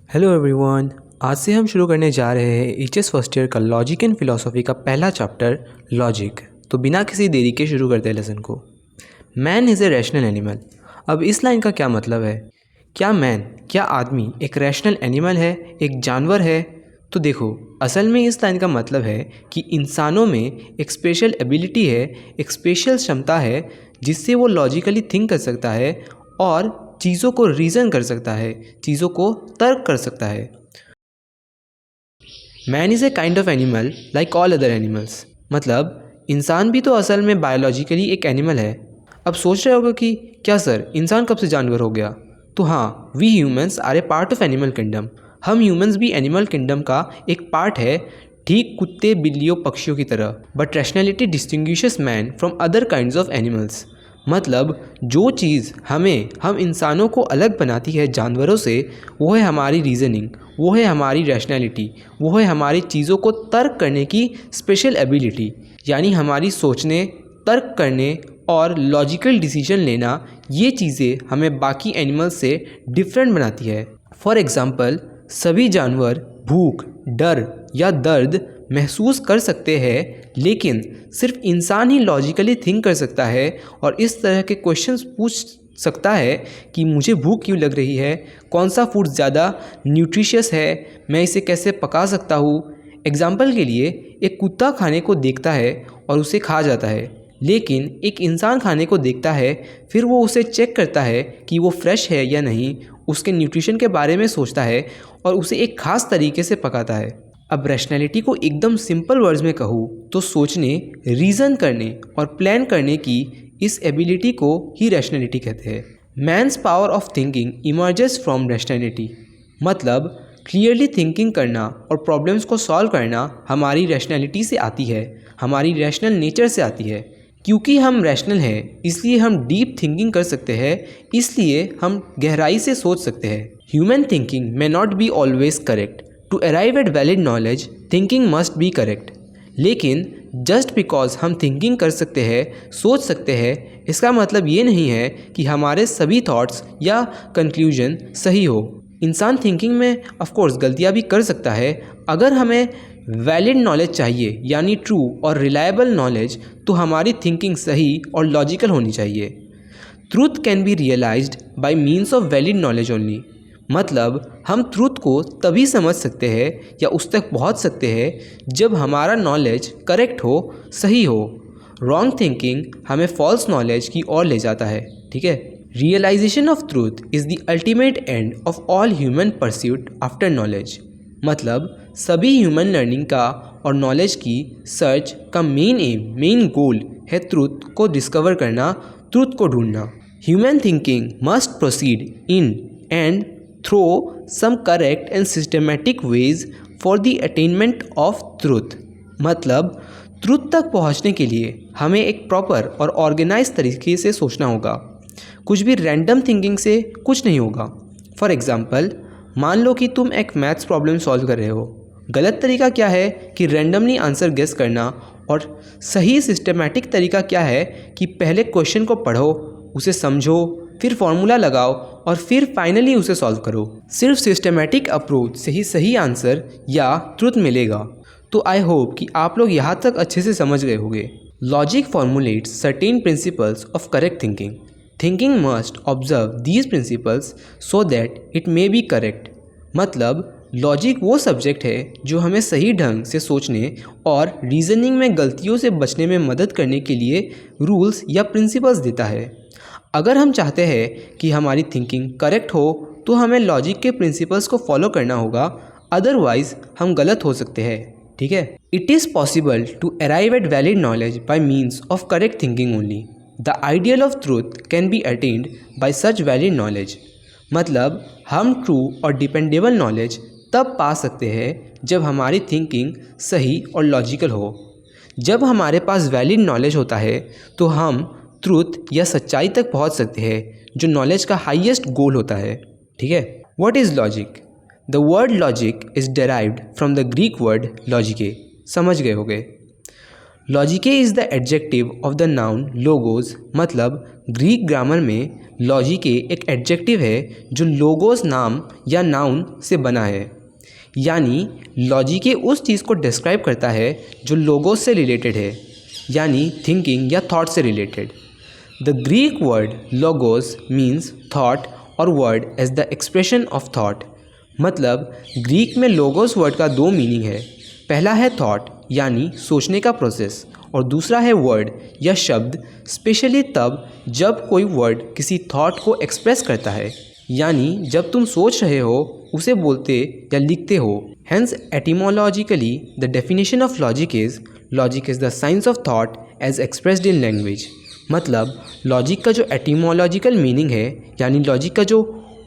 Hello everyone. आज से हम शुरू करने जा रहे हैं एचएस फर्स्ट ईयर का लॉजिक एंड फिलॉसफी का पहला चैप्टर लॉजिक। तो बिना किसी देरी के शुरू करते हैं लेसन को। Man is a rational animal. अब इस लाइन का क्या मतलब है? क्या आदमी एक रैशनल एनिमल है, एक जानवर है? तो देखो, असल में इस लाइन का मतलब है कि इंसानों में एक स्पेशल एबिलिटी है, एक स्पेशल क्षमता है जिससे वो लॉजिकली थिंक कर सकता है और चीज़ों को रीज़न कर सकता है, चीज़ों को तर्क कर सकता है। Man is a kind of animal like all other animals. मतलब इंसान भी तो असल में बायोलॉजिकली एक एनिमल है। अब सोच रहे होगे कि क्या सर, इंसान कब से जानवर हो गया? तो हाँ, we humans are a part of animal kingdom. हम ह्यूमंस भी एनिमल किंगडम का एक पार्ट है, ठीक कुत्ते, बिल्लियों, पक्षियों की तरह। But rationality distinguishes man from other kinds of animals. मतलब जो चीज़ हम इंसानों को अलग बनाती है जानवरों से, वो है हमारी रीज़निंग, वो है हमारी रैशनैलिटी, वो है हमारी चीज़ों को तर्क करने की स्पेशल एबिलिटी। यानी हमारी सोचने, तर्क करने और लॉजिकल डिसीजन लेना, ये चीज़ें हमें बाकी एनिमल्स से डिफरेंट बनाती है। फॉर एग्ज़ाम्पल, सभी जानवर भूख, डर या दर्द महसूस कर सकते हैं, लेकिन सिर्फ इंसान ही लॉजिकली थिंक कर सकता है और इस तरह के क्वेश्चंस पूछ सकता है कि मुझे भूख क्यों लग रही है, कौन सा फूड ज़्यादा न्यूट्रिशियस है, मैं इसे कैसे पका सकता हूँ। एग्जाम्पल के लिए, एक कुत्ता खाने को देखता है और उसे खा जाता है, लेकिन एक इंसान खाने को देखता है, फिर वो उसे चेक करता है कि वो फ्रेश है या नहीं, उसके न्यूट्रिशन के बारे में सोचता है और उसे एक ख़ास तरीके से पकाता है। अब रैशनैलिटी को एकदम सिंपल वर्ड्स में कहूँ तो सोचने, रीज़न करने और प्लान करने की इस एबिलिटी को ही रैशनैलिटी कहते हैं। Man's power of thinking emerges from rationality. मतलब क्लियरली थिंकिंग करना और प्रॉब्लम्स को सॉल्व करना हमारी रैशनैलिटी से आती है, हमारी रैशनल नेचर से आती है। क्योंकि हम रैशनल हैं, इसलिए हम डीप थिंकिंग कर सकते हैं, इसलिए हम गहराई से सोच सकते हैं। Human thinking may not be always correct. To arrive at valid knowledge, thinking must be correct. लेकिन जस्ट बिकॉज हम थिंकिंग कर सकते हैं, सोच सकते हैं, इसका मतलब ये नहीं है कि हमारे सभी थॉट्स या कंक्लूजन सही हो। इंसान थिंकिंग में ऑफकोर्स गलतियाँ भी कर सकता है। अगर हमें वैलिड नॉलेज चाहिए, यानी ट्रू और रिलायबल नॉलेज, तो हमारी थिंकिंग सही और लॉजिकल होनी चाहिए। Truth can be realized by means of valid knowledge only. मतलब हम ट्रूथ को तभी समझ सकते हैं या उस तक पहुंच सकते हैं जब हमारा नॉलेज करेक्ट हो, सही हो। रॉन्ग थिंकिंग हमें फॉल्स नॉलेज की ओर ले जाता है। ठीक है। Realization of truth is the ultimate end of all human pursuit after knowledge. मतलब सभी ह्यूमन लर्निंग का और नॉलेज की सर्च का मेन एम, मेन गोल है ट्रूथ को डिस्कवर करना, ट्रूथ को ढूंढना। Human thinking must proceed in and through some correct and systematic ways for the attainment of truth. मतलब ट्रूथ तक पहुंचने के लिए हमें एक प्रॉपर और ऑर्गेनाइज तरीके से सोचना होगा। कुछ भी रैंडम थिंकिंग से कुछ नहीं होगा। फॉर एग्ज़ाम्पल, मान लो कि तुम एक मैथ्स प्रॉब्लम सॉल्व कर रहे हो। गलत तरीका क्या है कि रैंडमली आंसर गेस करना, और सही सिस्टमेटिक तरीका क्या है कि पहले क्वेश्चन को पढ़ो, उसे समझो, फिर फॉर्मूला लगाओ और फिर फाइनली उसे सॉल्व करो। सिर्फ सिस्टमेटिक अप्रोच से ही सही आंसर या ट्रुथ मिलेगा। तो आई होप कि आप लोग यहाँ तक अच्छे से समझ गए होंगे। Logic formulates certain principles of correct thinking. Thinking must observe these principles so that it may be correct. मतलब लॉजिक वो सब्जेक्ट है जो हमें सही ढंग से सोचने और रीजनिंग में गलतियों से बचने में मदद करने के लिए रूल्स या प्रिंसिपल्स देता है। अगर हम चाहते हैं कि हमारी थिंकिंग करेक्ट हो तो हमें लॉजिक के प्रिंसिपल्स को फॉलो करना होगा, अदरवाइज हम गलत हो सकते हैं। ठीक है। It is possible to arrive at valid knowledge by means of correct thinking only. The ideal of truth can be attained by such valid knowledge. मतलब हम ट्रू और डिपेंडेबल नॉलेज तब पा सकते हैं जब हमारी थिंकिंग सही और लॉजिकल हो। जब हमारे पास वैलिड नॉलेज होता है तो हम ट्रूथ या सच्चाई तक पहुंच सकते हैं, जो नॉलेज का हाईएस्ट गोल होता है। ठीक है। What is logic? The word logic is derived from the Greek word logike. समझ गए होगे। Logike is the adjective of the noun logos, मतलब ग्रीक ग्रामर में लॉजिके एक एडजेक्टिव है जो लोगोस नाम या नाउन से बना है। यानी लॉजिके उस चीज़ को डिस्क्राइब करता है जो लोगोस से रिलेटेड है, यानी थिंकिंग या थॉट से related. The Greek word logos means thought और word as the expression of thought, मतलब ग्रीक में लोगोस वर्ड का दो मीनिंग है। पहला है थॉट यानी सोचने का प्रोसेस, और दूसरा है वर्ड या शब्द, स्पेशली तब जब कोई वर्ड किसी थॉट को एक्सप्रेस करता है, यानी जब तुम सोच रहे हो उसे बोलते या लिखते हो। Hence etymologically the definition of logic is the science of thought as expressed in language, मतलब लॉजिक का जो एटिमोलॉजिकल मीनिंग है, यानी लॉजिक का जो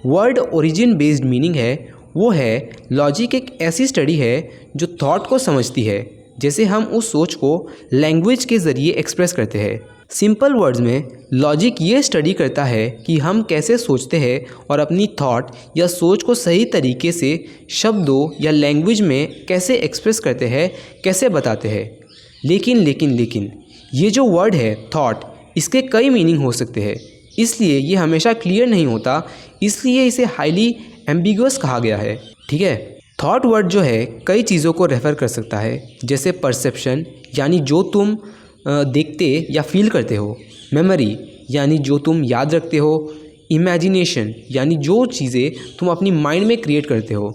वर्ड ओरिजिन बेस्ड मीनिंग है, वो है लॉजिक एक ऐसी स्टडी है जो थॉट को समझती है, जैसे हम उस सोच को लैंग्वेज के ज़रिए एक्सप्रेस करते हैं। सिंपल वर्ड्स में लॉजिक ये स्टडी करता है कि हम कैसे सोचते हैं और अपनी थॉट या सोच को सही तरीके से शब्दों या लैंग्वेज में कैसे एक्सप्रेस करते हैं, कैसे बताते हैं। लेकिन ये जो वर्ड है थॉट, इसके कई मीनिंग हो सकते हैं, इसलिए ये हमेशा क्लियर नहीं होता, इसलिए इसे हाईली एम्बिगुअस कहा गया है। ठीक है, थॉट वर्ड जो है कई चीज़ों को रेफ़र कर सकता है, जैसे परसेप्शन यानी जो तुम देखते या फील करते हो, मेमोरी यानी जो तुम याद रखते हो, इमेजिनेशन यानी जो चीज़ें तुम अपनी माइंड में क्रिएट करते हो,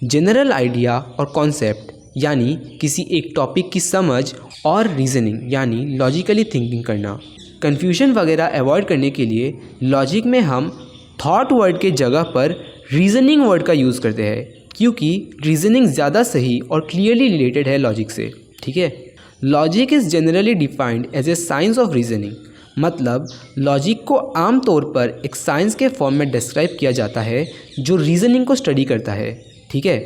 जनरल आइडिया और कॉन्सेप्ट यानी किसी एक टॉपिक की समझ, और रीजनिंग यानी लॉजिकली थिंकिंग करना। कन्फ्यूजन वगैरह अवॉइड करने के लिए लॉजिक में हम थॉट वर्ड के जगह पर रीजनिंग वर्ड का यूज़ करते हैं, क्योंकि रीजनिंग ज़्यादा सही और क्लियरली रिलेटेड है लॉजिक से। ठीक है, logic is generally defined as a science of reasoning, मतलब लॉजिक को आम तौर पर एक साइंस के फॉर्म में डिस्क्राइब किया जाता है जो रीजनिंग को स्टडी करता है। ठीक है,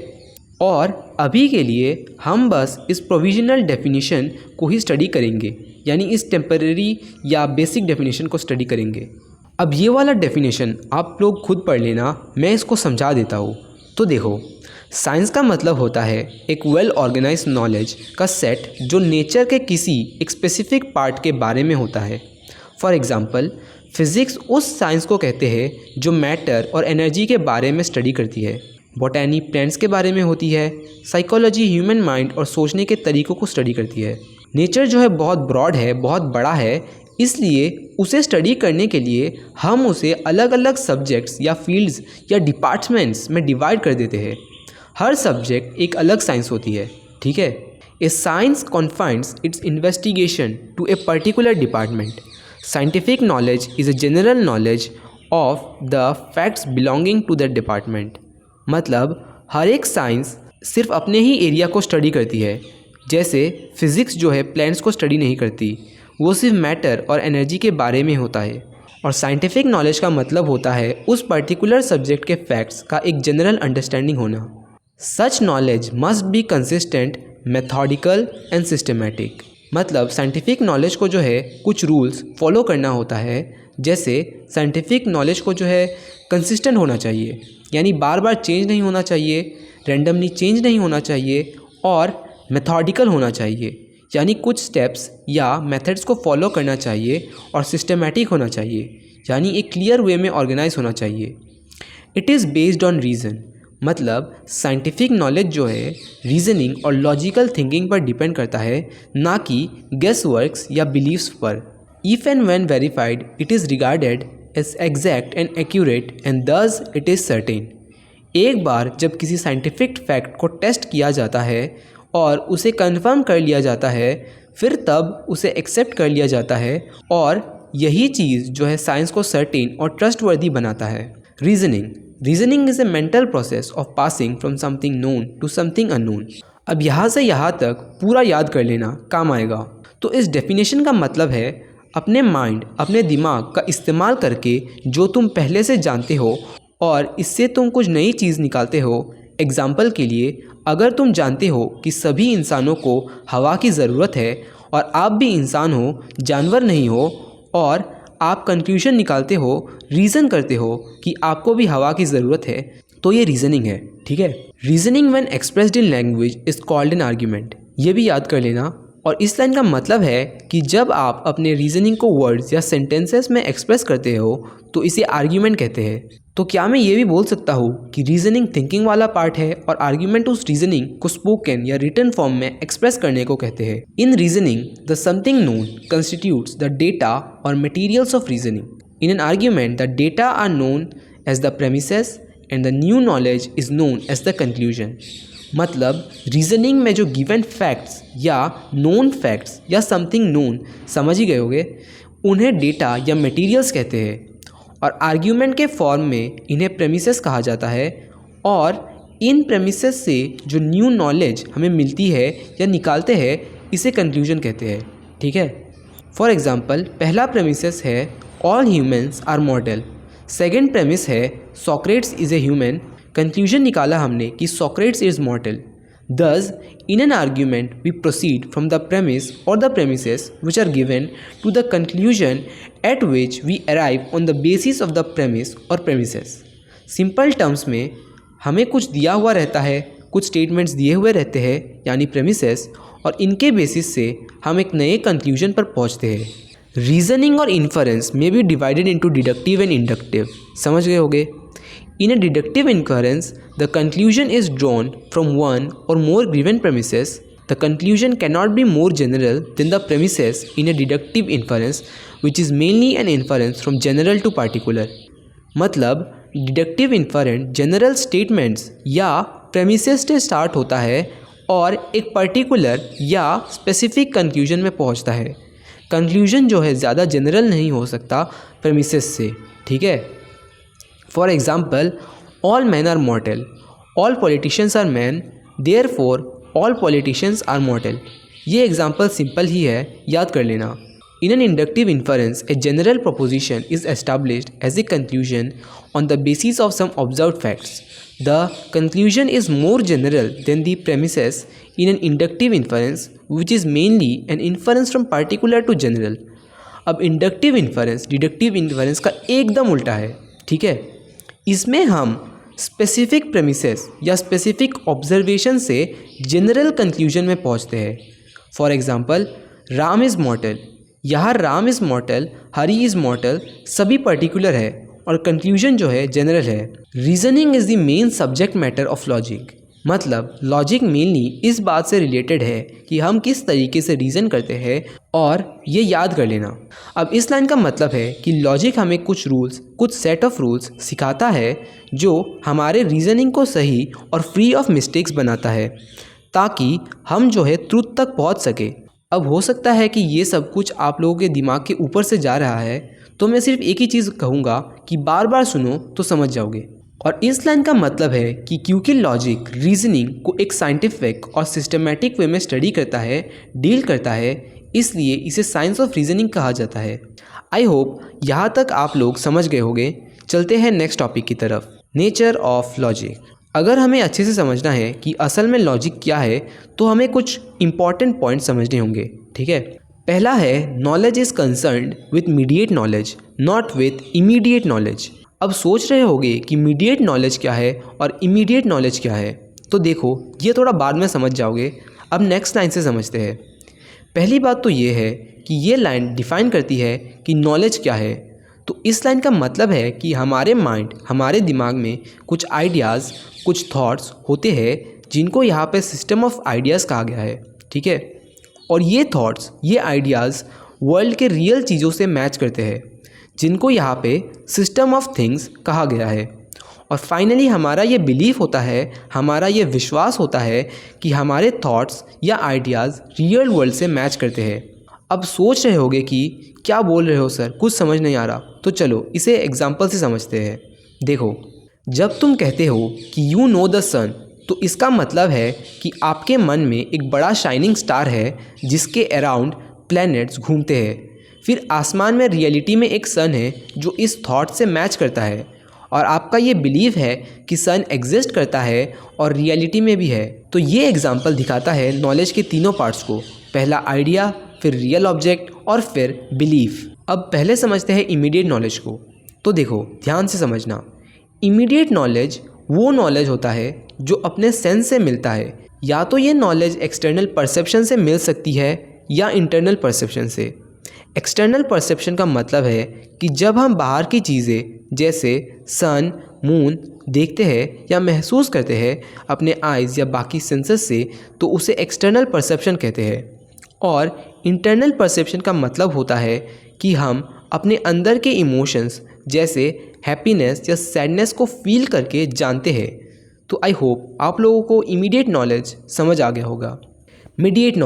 और अभी के लिए हम बस इस प्रोविजनल डेफिनेशन को ही स्टडी करेंगे, यानी इस टेम्परेरी या बेसिक डेफिनेशन को स्टडी करेंगे। अब ये वाला डेफिनेशन आप लोग खुद पढ़ लेना, मैं इसको समझा देता हूँ। तो देखो, साइंस का मतलब होता है एक वेल ऑर्गेनाइज्ड नॉलेज का सेट जो नेचर के किसी एक स्पेसिफिक पार्ट के बारे में होता है। फॉर एग्ज़ाम्पल, फिज़िक्स उस साइंस को कहते हैं जो मैटर और एनर्जी के बारे में स्टडी करती है। बॉटनी प्लांट्स के बारे में होती है। साइकोलॉजी ह्यूमन माइंड और सोचने के तरीक़ों को स्टडी करती है। नेचर जो है बहुत ब्रॉड है, बहुत बड़ा है, इसलिए उसे स्टडी करने के लिए हम उसे अलग अलग सब्जेक्ट्स या फील्ड्स या डिपार्टमेंट्स में डिवाइड कर देते हैं। हर सब्जेक्ट एक अलग साइंस होती है। ठीक है, a science confines its investigation to a particular department. Scientific knowledge is a general knowledge of the facts belonging to that department, मतलब हर एक साइंस सिर्फ अपने ही एरिया को स्टडी करती है। जैसे फिज़िक्स जो है प्लैनेट्स को स्टडी नहीं करती, वो सिर्फ मैटर और एनर्जी के बारे में होता है। और साइंटिफिक नॉलेज का मतलब होता है उस पर्टिकुलर सब्जेक्ट के फैक्ट्स का एक जनरल अंडरस्टैंडिंग होना। सच knowledge must be consistent, methodical and systematic, मतलब साइंटिफिक नॉलेज को जो है कुछ रूल्स फॉलो करना होता है। जैसे साइंटिफिक नॉलेज को जो है कंसिस्टेंट होना चाहिए, यानी बार बार चेंज नहीं होना चाहिए, रैंडमली चेंज नहीं होना चाहिए, और मेथोडिकल होना चाहिए, यानी कुछ स्टेप्स या मेथड्स को फॉलो करना चाहिए, और सिस्टमेटिक होना चाहिए, यानी एक क्लियर वे में ऑर्गेनाइज होना चाहिए। It is based on reason, मतलब साइंटिफिक नॉलेज जो है रीजनिंग और लॉजिकल थिंकिंग पर डिपेंड करता है, ना कि गेस वर्क्स या बिलीव्स पर। If and when verified it is regarded as exact and accurate and thus it is certain. एक बार जब किसी साइंटिफिक फैक्ट को टेस्ट किया जाता है और उसे कंफर्म कर लिया जाता है, फिर तब उसे एक्सेप्ट कर लिया जाता है, और यही चीज़ जो है साइंस को सर्टेन और ट्रस्टवर्दी बनाता है। Reasoning is a mental process of passing from something known to something unknown. अब यहाँ से यहाँ तक पूरा याद कर लेना काम आएगा। तो इस डेफिनेशन का मतलब है अपने माइंड, अपने दिमाग का इस्तेमाल करके जो तुम पहले से जानते हो और इससे तुम कुछ नई चीज़ निकालते हो। एग्जाम्पल के लिए, अगर तुम जानते हो कि सभी इंसानों को हवा की ज़रूरत है और आप भी इंसान हो, जानवर नहीं हो, और आप कंक्लूजन निकालते हो, रीज़न करते हो कि आपको भी हवा की ज़रूरत है, तो ये रीज़निंग है। ठीक है, reasoning when expressed in language is called an argument. ये भी याद कर लेना, और इस लाइन का मतलब है कि जब आप अपने रीजनिंग को वर्ड्स या सेंटेंसेस में एक्सप्रेस करते हो तो इसे आर्ग्यूमेंट कहते हैं। तो क्या मैं ये भी बोल सकता हूँ कि रीजनिंग थिंकिंग वाला पार्ट है और आर्ग्यूमेंट उस रीजनिंग को स्पोकन या रिटन फॉर्म में एक्सप्रेस करने को कहते हैं। In reasoning the something known constitutes the data और materials of reasoning. In an argument the data are known as the premises and the new knowledge is known as the conclusion. मतलब reasoning में जो given facts या known facts या something known समझ ही गए होगे, उन्हें डेटा या मटेरियल्स कहते हैं और आर्ग्यूमेंट के फॉर्म में इन्हें प्रेमिसेस कहा जाता है और इन प्रेमिसेस से जो न्यू नॉलेज हमें मिलती है या निकालते हैं इसे कंक्लूजन कहते हैं। ठीक है, फॉर एग्जांपल पहला प्रेमिसेस है all humans are mortal. Second premise है Socrates is a human. Conclusion निकाला हमने कि Socrates is mortal. Thus, in an argument, we proceed from the premise or the premises which are given to the conclusion at which we arrive on the basis of the premise or premises. Simple terms में हमें कुछ दिया हुआ रहता है, कुछ statements दिए हुए रहते हैं यानी premises, और इनके बेसिस से हम एक नए कंक्लूजन पर पहुंचते हैं। रीजनिंग और इन्फरेंस में भी divided into deductive and inductive. समझ गए होगे? In a deductive inference, the conclusion is drawn from one or more given premises. The conclusion cannot be more general than the premises in a deductive inference, which is mainly an inference from general to particular. मतलब deductive inference general statements या premises से start होता है और एक particular या specific conclusion में पहुंचता है। कंक्लूजन जो है ज़्यादा जनरल नहीं हो सकता प्रेमिसेस से। ठीक है, For example, all men are mortal. All politicians are men. Therefore, all politicians are mortal. ये एग्जाम्पल सिंपल ही है, याद कर लेना। In an inductive inference, a general proposition is established as a conclusion on the basis of some observed facts. The conclusion is more general than the premises in an inductive inference, which is mainly an inference from particular to general. अब inductive inference deductive inference का एकदम उल्टा है। ठीक है, इसमें हम specific premises या स्पेसिफिक ऑब्जर्वेशन से जनरल कंक्लूजन में पहुंचते हैं। For example, Ram is mortal. यहाँ Ram is mortal, Hari is mortal सभी पर्टिकुलर है और कंक्लूजन जो है जनरल है। Reasoning is the main subject matter of logic. मतलब लॉजिक मेनली इस बात से रिलेटेड है कि हम किस तरीके से रीज़न करते हैं और ये याद कर लेना। अब इस लाइन का मतलब है कि लॉजिक हमें कुछ रूल्स, कुछ सेट ऑफ रूल्स सिखाता है जो हमारे रीज़निंग को सही और फ्री ऑफ मिस्टेक्स बनाता है ताकि हम जो है ट्रुथ तक पहुंच सके। अब हो सकता है कि ये सब कुछ आप लोगों के दिमाग के ऊपर से जा रहा है, तो मैं सिर्फ एक ही चीज़ कहूँगा कि बार बार सुनो तो समझ जाओगे। और इस लाइन का मतलब है कि क्योंकि लॉजिक रीजनिंग को एक साइंटिफिक और सिस्टमेटिक वे में स्टडी करता है, डील करता है, इसलिए इसे साइंस ऑफ रीजनिंग कहा जाता है। आई होप यहाँ तक आप लोग समझ गए होंगे। चलते हैं नेक्स्ट टॉपिक की तरफ, नेचर ऑफ लॉजिक। अगर हमें अच्छे से समझना है कि असल में लॉजिक क्या है तो हमें कुछ इंपॉर्टेंट पॉइंट समझने होंगे। ठीक है, पहला है knowledge is concerned with mediate knowledge not with immediate knowledge. अब सोच रहे होंगे कि मीडिएट नॉलेज क्या है और इमीडिएट नॉलेज क्या है, तो देखो ये थोड़ा बाद में समझ जाओगे। अब नेक्स्ट लाइन से समझते हैं। पहली बात तो ये है कि ये लाइन डिफ़ाइन करती है कि नॉलेज क्या है। तो इस लाइन का मतलब है कि हमारे माइंड, हमारे दिमाग में कुछ आइडियाज़, कुछ थॉट्स होते हैं जिनको यहाँ पे सिस्टम ऑफ आइडियाज़ कहा गया है। ठीक है, और ये थॉट्स, ये आइडियाज़ वर्ल्ड के रियल चीज़ों से मैच करते हैं जिनको यहाँ पे सिस्टम ऑफ थिंग्स कहा गया है। और फाइनली हमारा ये बिलीफ होता है, हमारा ये विश्वास होता है कि हमारे थॉट्स या आइडियाज़ रियल वर्ल्ड से मैच करते हैं। अब सोच रहे होगे कि क्या बोल रहे हो सर, कुछ समझ नहीं आ रहा। तो चलो इसे एग्जाम्पल से समझते हैं। देखो, जब तुम कहते हो कि यू नो द सन, तो इसका मतलब है कि आपके मन में एक बड़ा शाइनिंग स्टार है जिसके अराउंड प्लैनेट्स घूमते हैं। फिर आसमान में रियलिटी में एक सन है जो इस थॉट से मैच करता है और आपका ये बिलीव है कि सन एग्जिस्ट करता है और रियलिटी में भी है। तो ये एग्जाम्पल दिखाता है नॉलेज के तीनों पार्ट्स को, पहला आइडिया, फिर रियल ऑब्जेक्ट और फिर बिलीफ। अब पहले समझते हैं इमीडिएट नॉलेज को। तो देखो ध्यान से समझना, इमीडिएट नॉलेज वो नॉलेज होता है जो अपने सेंस से मिलता है। या तो ये नॉलेज एक्सटर्नल परसेप्शन से मिल सकती है या इंटरनल परसेप्शन से। एक्सटर्नल परसेप्शन का मतलब है कि जब हम बाहर की चीज़ें जैसे सन, मून देखते हैं या महसूस करते हैं अपने आइज़ या बाकी सेंसेस से, तो उसे एक्सटर्नल परसेप्शन कहते हैं। और इंटरनल परसेप्शन का मतलब होता है कि हम अपने अंदर के इमोशंस जैसे हैप्पीनेस या सैडनेस को फील करके जानते हैं। तो आई होप आप लोगों को इमीडिएट नॉलेज समझ आ गया होगा। मीडिएट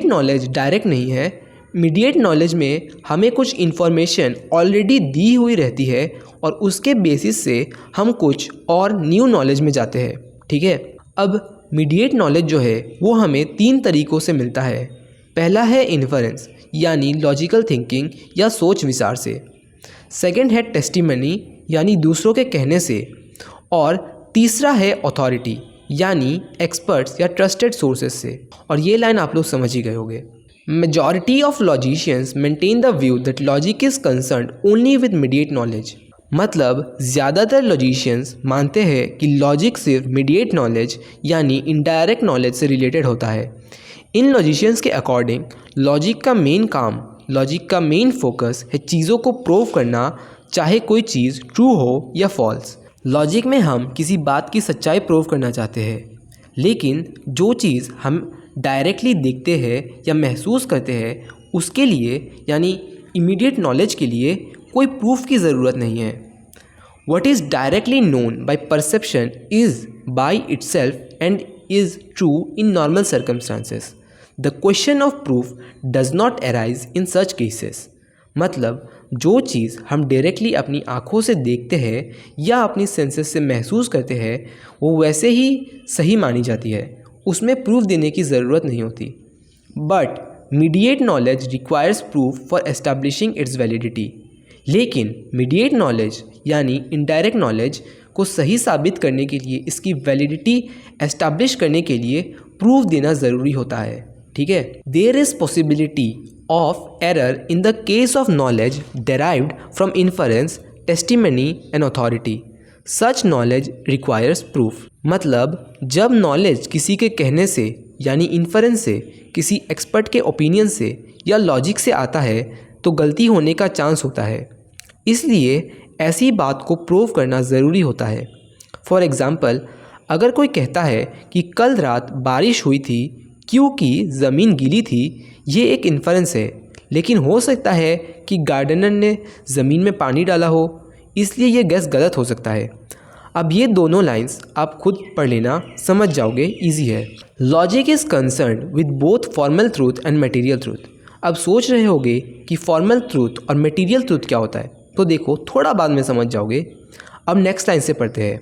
नॉलेज डायरेक्ट नहीं है। मीडिएट नॉलेज में हमें कुछ इन्फॉर्मेशन ऑलरेडी दी हुई रहती है और उसके बेसिस से हम कुछ और न्यू नॉलेज में जाते हैं। ठीक है, अब मीडिएट नॉलेज जो है वो हमें 3 तरीक़ों से मिलता है। पहला है इन्फरेंस यानी लॉजिकल थिंकिंग या सोच विचार से। सेकंड है टेस्टिमनी यानी दूसरों के कहने से। और तीसरा है अथॉरिटी यानी एक्सपर्ट्स या ट्रस्टेड सोर्सेज से। और ये लाइन आप लोग समझ ही गए होंगे। Majority of logicians maintain the view that logic is concerned only with mediate knowledge. मतलब ज़्यादातर लॉजिशियंस मानते हैं कि लॉजिक सिर्फ मीडिएट नॉलेज यानी इनडायरेक्ट नॉलेज से रिलेटेड होता है। इन लॉजिशियंस के अकॉर्डिंग लॉजिक का मेन फोकस है चीज़ों को प्रूव करना, चाहे कोई चीज़ ट्रू हो या फॉल्स। लॉजिक में हम किसी बात की सच्चाई प्रूव करना चाहते हैं, लेकिन जो चीज़ हम डायरेक्टली देखते हैं या महसूस करते हैं उसके लिए यानी इमीडिएट नॉलेज के लिए कोई प्रूफ की ज़रूरत नहीं है। What is directly known by perception is by itself and is true in normal circumstances. The question of proof does not arise in such cases. मतलब जो चीज़ हम डायरेक्टली अपनी आँखों से देखते हैं या अपनी सेंसेस से महसूस करते हैं वो वैसे ही सही मानी जाती है, उसमें प्रूफ देने की ज़रूरत नहीं होती। But mediate knowledge requires proof for establishing it's validity. लेकिन मीडिएट नॉलेज यानी इनडायरेक्ट नॉलेज को सही साबित करने के लिए, इसकी वैलिडिटी एस्टैब्लिश करने के लिए प्रूफ देना ज़रूरी होता है। ठीक है, there is possibility of error in the case of knowledge derived from inference, testimony and authority. Such knowledge requires proof. मतलब जब नॉलेज किसी के कहने से यानी इन्फरेंस से, किसी एक्सपर्ट के ओपिनियन से या लॉजिक से आता है तो गलती होने का चांस होता है, इसलिए ऐसी बात को प्रूव करना ज़रूरी होता है। फॉर एग्ज़ाम्पल, अगर कोई कहता है कि कल रात बारिश हुई थी क्योंकि ज़मीन गीली थी, ये एक इन्फरेंस है, लेकिन हो सकता है कि गार्डनर ने ज़मीन में पानी डाला हो, इसलिए ये गैस गलत हो सकता है। अब ये दोनों लाइंस आप खुद पढ़ लेना, समझ जाओगे, इजी है। Logic is concerned with both formal truth and material truth. अब सोच रहे होगे कि फॉर्मल ट्रूथ और मटेरियल ट्रूथ क्या होता है, तो देखो थोड़ा बाद में समझ जाओगे। अब नेक्स्ट लाइन से पढ़ते हैं।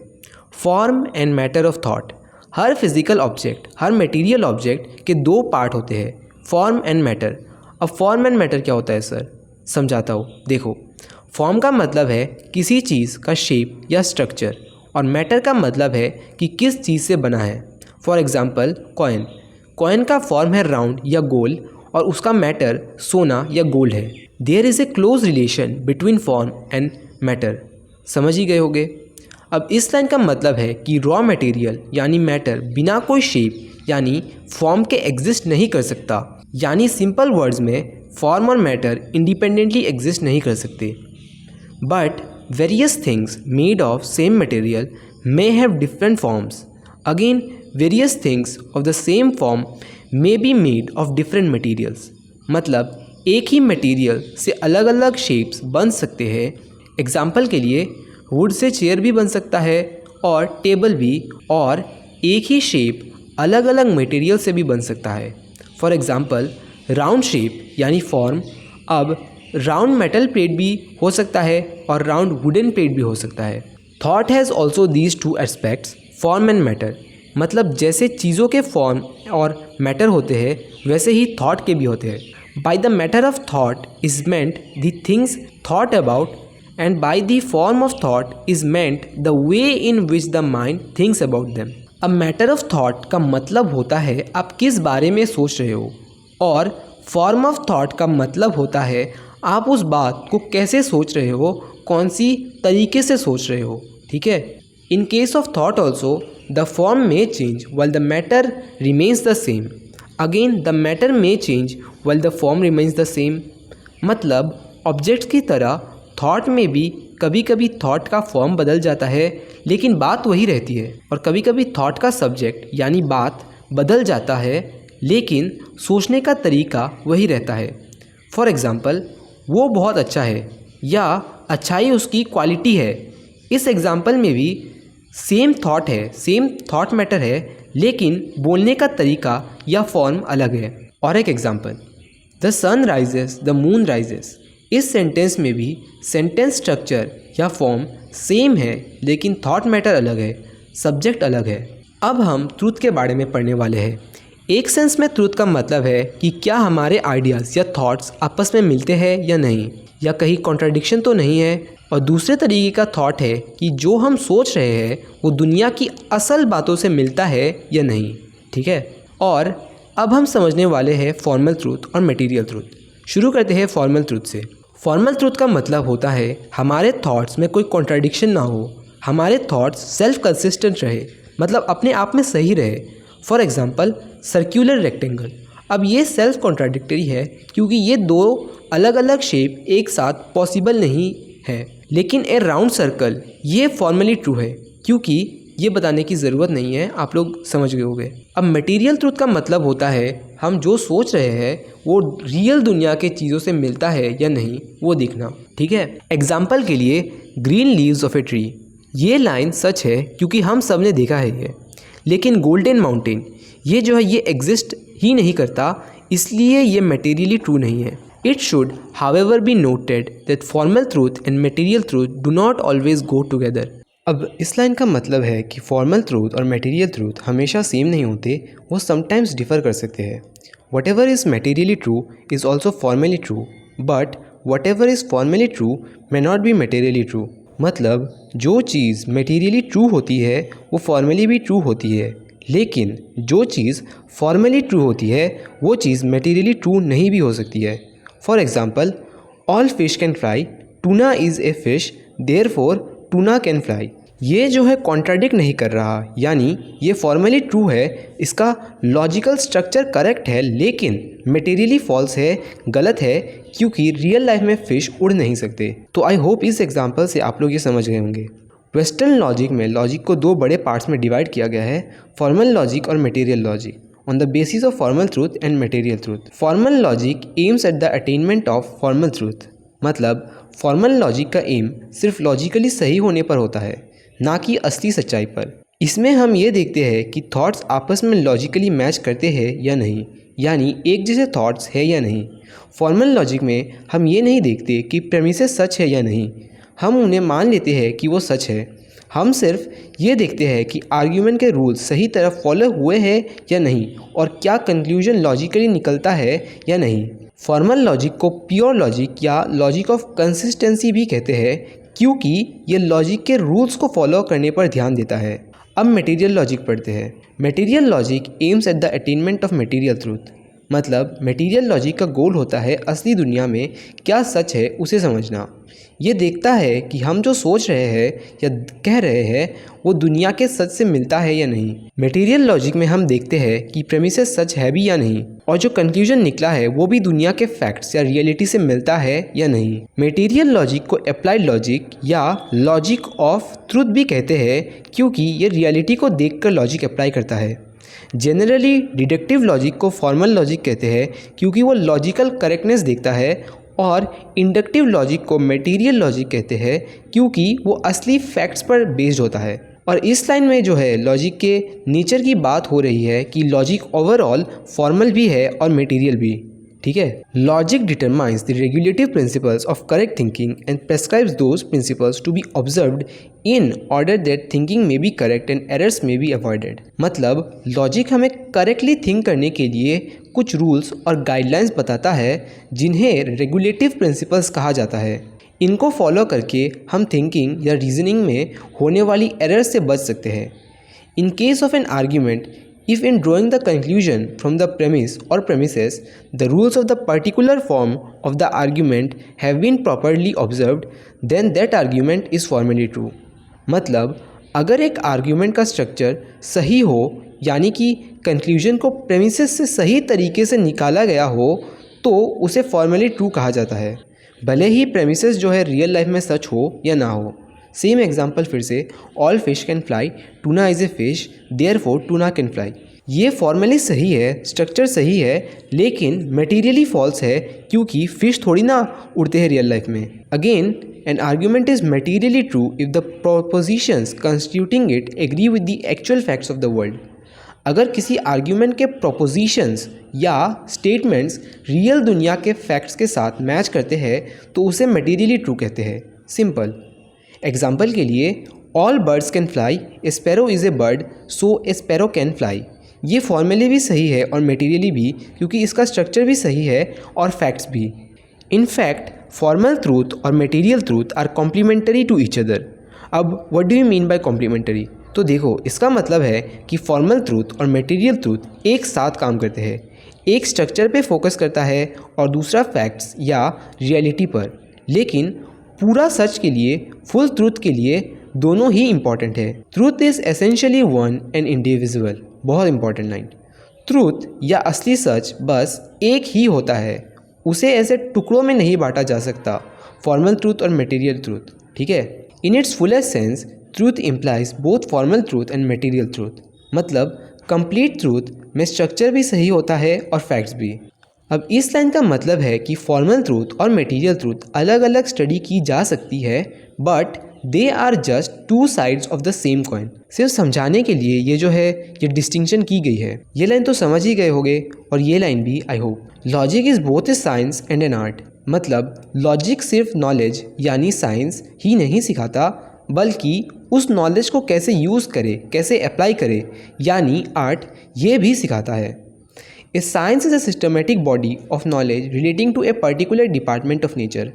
Form and matter of thought. Her physical object, her material object के 2 पार्ट होते हैं, फॉर्म एंड मैटर। अब फॉर्म एंड मैटर क्या होता है सर, समझाता हूँ। देखो, फॉर्म का मतलब है किसी चीज़ का शेप या स्ट्रक्चर, और मैटर का मतलब है कि किस चीज़ से बना है। फॉर एग्ज़ाम्पल, कॉइन का फॉर्म है राउंड या गोल और उसका मैटर सोना या गोल्ड है। There is a close relation between form and matter. समझ ही गए होगे। अब इस लाइन का मतलब है कि रॉ मटेरियल यानी मैटर बिना कोई शेप यानी फॉर्म के एग्जिस्ट नहीं कर सकता। यानी सिंपल वर्ड्स में फॉर्म और मैटर इंडिपेंडेंटली एग्जिस्ट नहीं कर सकते। But various things made of same material may have different forms. Again, various things of the same form may be made of different materials. मतलब एक ही मटेरियल से अलग अलग शेप्स बन सकते हैं। एग्जाम्पल के लिए वुड से चेयर भी बन सकता है और टेबल भी, और एक ही शेप अलग अलग मटेरियल से भी बन सकता है। फॉर एग्ज़ाम्पल, राउंड शेप यानी फॉर्म, अब राउंड मेटल प्लेट भी हो सकता है और राउंड वुडन प्लेट भी हो सकता है। Thought has also these 2 aspects, form and matter. मतलब जैसे चीज़ों के फॉर्म और मैटर होते हैं वैसे ही थॉट के भी होते हैं। By the matter of thought is meant the things thought about, and by the form of thought is meant the way in which the mind thinks about them. अब matter of thought का मतलब होता है आप किस बारे में सोच रहे हो, और फॉर्म ऑफ थॉट का मतलब होता है आप उस बात को कैसे सोच रहे हो, कौन सी तरीके से सोच रहे हो। ठीक है। In case of thought also the form में change while the matter remains the same. Again the matter may change well the form remains the same. मतलब ऑब्जेक्ट्स की तरह थॉट में भी कभी कभी थॉट का फॉर्म बदल जाता है लेकिन बात वही रहती है, और कभी कभी थॉट का सब्जेक्ट यानी बात बदल जाता है लेकिन सोचने का तरीका वही रहता है। फॉर एग्ज़ाम्पल, वो बहुत अच्छा है या अच्छाई उसकी क्वालिटी है। इस एग्ज़ाम्पल में भी सेम थॉट है, सेम थॉट मैटर है, लेकिन बोलने का तरीका या फॉर्म अलग है। और एक example, the sun rises the moon rises. इस सेंटेंस में भी सेंटेंस स्ट्रक्चर या फॉर्म सेम है लेकिन थॉट मैटर अलग है, सब्जेक्ट अलग है। अब हम ट्रूथ के बारे में पढ़ने वाले हैं। एक सेंस में ट्रूथ का मतलब है कि क्या हमारे आइडियाज़ या थॉट्स आपस में मिलते हैं या नहीं, या कहीं कॉन्ट्राडिक्शन तो नहीं है। और दूसरे तरीके का थॉट है कि जो हम सोच रहे हैं वो दुनिया की असल बातों से मिलता है या नहीं। ठीक है, और अब हम समझने वाले हैं फॉर्मल ट्रूथ और मटेरियल ट्रूथ। शुरू करते हैं फॉर्मल ट्रूथ से। फॉर्मल ट्रूथ का मतलब होता है हमारे थॉट्स में कोई कॉन्ट्राडिक्शन ना हो, हमारे थॉट्स सेल्फ कंसिस्टेंट रहे, मतलब अपने आप में सही रहे। For example, circular rectangle. अब ये सेल्फ कॉन्ट्राडिक्टरी है क्योंकि ये दो अलग अलग शेप एक साथ पॉसिबल नहीं है, लेकिन ए राउंड सर्कल ये फॉर्मली ट्रू है क्योंकि ये बताने की ज़रूरत नहीं है, आप लोग समझ गए होंगे। अब मटेरियल ट्रूथ का मतलब होता है हम जो सोच रहे हैं वो रियल दुनिया के चीज़ों से मिलता है या नहीं, वो देखना। ठीक है, एग्जाम्पल के लिए green leaves of a tree, ये लाइन सच है क्योंकि हम सब ने देखा है ये। लेकिन गोल्डन माउंटेन ये जो है ये एग्जिस्ट ही नहीं करता, इसलिए ये मटेरियली ट्रू नहीं है। It should however be noted that formal truth and material truth do not always go together. अब इस लाइन का मतलब है कि फॉर्मल ट्रूथ और मटेरियल ट्रूथ हमेशा सेम नहीं होते, वो समटाइम्स डिफ़र कर सकते हैं। What ever is materially true is also formally true, but what ever is formally true may not B materially true. मतलब जो चीज़ मटेरियली ट्रू होती है वो फॉर्मली भी ट्रू होती है, लेकिन जो चीज़ फॉर्मली ट्रू होती है वो चीज़ मटेरियली ट्रू नहीं भी हो सकती है। For example, all fish can fly, tuna is a fish, therefore tuna can fly. ये जो है कॉन्ट्राडिक्ट नहीं कर रहा, यानी ये फॉर्मली ट्रू है, इसका लॉजिकल स्ट्रक्चर करेक्ट है, लेकिन मटेरियली फॉल्स है, गलत है, क्योंकि रियल लाइफ में फ़िश उड़ नहीं सकते। तो आई होप इस एग्जांपल से आप लोग ये समझ गए होंगे। वेस्टर्न लॉजिक में लॉजिक को दो बड़े पार्ट्स में डिवाइड किया गया है, फॉर्मल लॉजिक और material logic, on the basis of formal truth and material truth. Formal logic aims at the attainment of formal truth. मतलब फॉर्मल लॉजिक का एम सिर्फ लॉजिकली सही होने पर होता है, ना कि असली सच्चाई पर। इसमें हम ये देखते हैं कि थॉट्स आपस में लॉजिकली मैच करते हैं या नहीं, यानी एक जैसे थॉट्स है या नहीं। फॉर्मल लॉजिक में हम ये नहीं देखते कि प्रेमिसेस सच है या नहीं, हम उन्हें मान लेते हैं कि वो सच है। हम सिर्फ ये देखते हैं कि आर्ग्यूमेंट के रूल्स सही तरह फॉलो हुए हैं या नहीं, और क्या कंक्लूजन लॉजिकली निकलता है या नहीं। फॉर्मल लॉजिक को प्योर लॉजिक या लॉजिक ऑफ कंसिस्टेंसी भी कहते हैं, क्योंकि ये लॉजिक के रूल्स को फॉलो करने पर ध्यान देता है। अब मटेरियल लॉजिक पढ़ते हैं। Material logic aims at the attainment of material truth. मतलब मटेरियल लॉजिक का गोल होता है असली दुनिया में क्या सच है उसे समझना। ये देखता है कि हम जो सोच रहे हैं या कह रहे हैं वो दुनिया के सच से मिलता है या नहीं। मटेरियल लॉजिक में हम देखते हैं कि प्रेमिसेस सच है भी या नहीं, और जो कंक्लूजन निकला है वो भी दुनिया के फैक्ट्स या रियलिटी से मिलता है या नहीं। मटेरियल लॉजिक को अप्लाइड लॉजिक या लॉजिक ऑफ ट्रूथ भी कहते हैं, क्योंकि ये रियलिटी को देखकर लॉजिक अप्लाई करता है। जनरली डिडक्टिव लॉजिक को फॉर्मल लॉजिक कहते हैं, क्योंकि वो लॉजिकल करेक्टनेस देखता है, और इंडक्टिव लॉजिक को मटेरियल लॉजिक कहते हैं, क्योंकि वो असली फैक्ट्स पर बेस्ड होता है। और इस लाइन में जो है लॉजिक के नेचर की बात हो रही है कि लॉजिक ओवरऑल फॉर्मल भी है और मटेरियल भी। ठीक है, logic determines the regulative principles of correct thinking and prescribes those principles to be observed in order that thinking may be correct and errors may be avoided. मतलब logic हमें correctly think करने के लिए कुछ rules और guidelines बताता है, जिन्हें रेगुलेटिव प्रिंसिपल्स कहा जाता है। इनको फॉलो करके हम थिंकिंग या रीजनिंग में होने वाली एरर्स से बच सकते हैं। इन case of an argument, if in drawing the conclusion from the premise or premises, the rules of the particular form of the argument have been properly observed, then that argument is formally true. मतलब अगर एक argument का structure सही हो यानी कि conclusion को premises से सही तरीके से निकाला गया हो तो उसे फॉर्मली ट्रू कहा जाता है, भले ही प्रेमिसेस जो है रियल लाइफ में सच हो या ना हो। सेम एग्जांपल फिर से, all fish can fly, tuna is a fish, therefore tuna can fly. ये फॉर्मली सही है, स्ट्रक्चर सही है, लेकिन मटेरियली फॉल्स है क्योंकि फ़िश थोड़ी ना उड़ते हैं रियल लाइफ में। Again an argument is materially true if the propositions constituting it agree with the actual facts of the world. अगर किसी आर्ग्यूमेंट के प्रोपोजिशंस या स्टेटमेंट्स रियल दुनिया के फैक्ट्स के साथ मैच करते हैं तो उसे मटेरियली ट्रू कहते हैं। सिंपल एग्जाम्पल के लिए, all birds can fly, A sparrow is a bird so A sparrow can fly. ये फॉर्मली भी सही है और मटेरियली भी, क्योंकि इसका स्ट्रक्चर भी सही है और फैक्ट्स भी। इन फैक्ट फॉर्मल ट्रूथ और material truth are complementary to each other. अब what do you mean by complementary? तो देखो, इसका मतलब है कि फॉर्मल ट्रूथ और मटेरियल ट्रूथ एक साथ काम करते हैं। एक स्ट्रक्चर पे फोकस करता है और दूसरा फैक्ट्स या रियलिटी पर। लेकिन पूरा सच के लिए, फुल ट्रूथ के लिए दोनों ही इम्पॉर्टेंट है। Truth is essentially one and individual. बहुत इंपॉर्टेंट लाइन। ट्रूथ या असली सच बस एक ही होता है, उसे ऐसे टुकड़ों में नहीं बांटा जा सकता, फॉर्मल ट्रूथ और मटेरियल ट्रूथ। ठीक है, in its fullest sense truth implies both formal truth and material truth. मतलब कंप्लीट ट्रूथ में स्ट्रक्चर भी सही होता है और फैक्ट्स भी। अब इस लाइन का मतलब है कि फॉर्मल ट्रूथ और मटेरियल ट्रूथ अलग अलग स्टडी की जा सकती है, but they are just two sides of the same coin. सिर्फ समझाने के लिए ये जो है ये डिस्टिंक्शन की गई है। ये लाइन तो समझ ही गए होंगे, और ये लाइन भी, I hope. Logic is both A science and an art. मतलब लॉजिक सिर्फ नॉलेज यानी साइंस ही नहीं सिखाता, बल्कि उस नॉलेज को कैसे यूज़ करे, कैसे अप्लाई करे, यानी आर्ट, ये भी सिखाता है। A science is a systematic body of knowledge relating to a particular department of nature.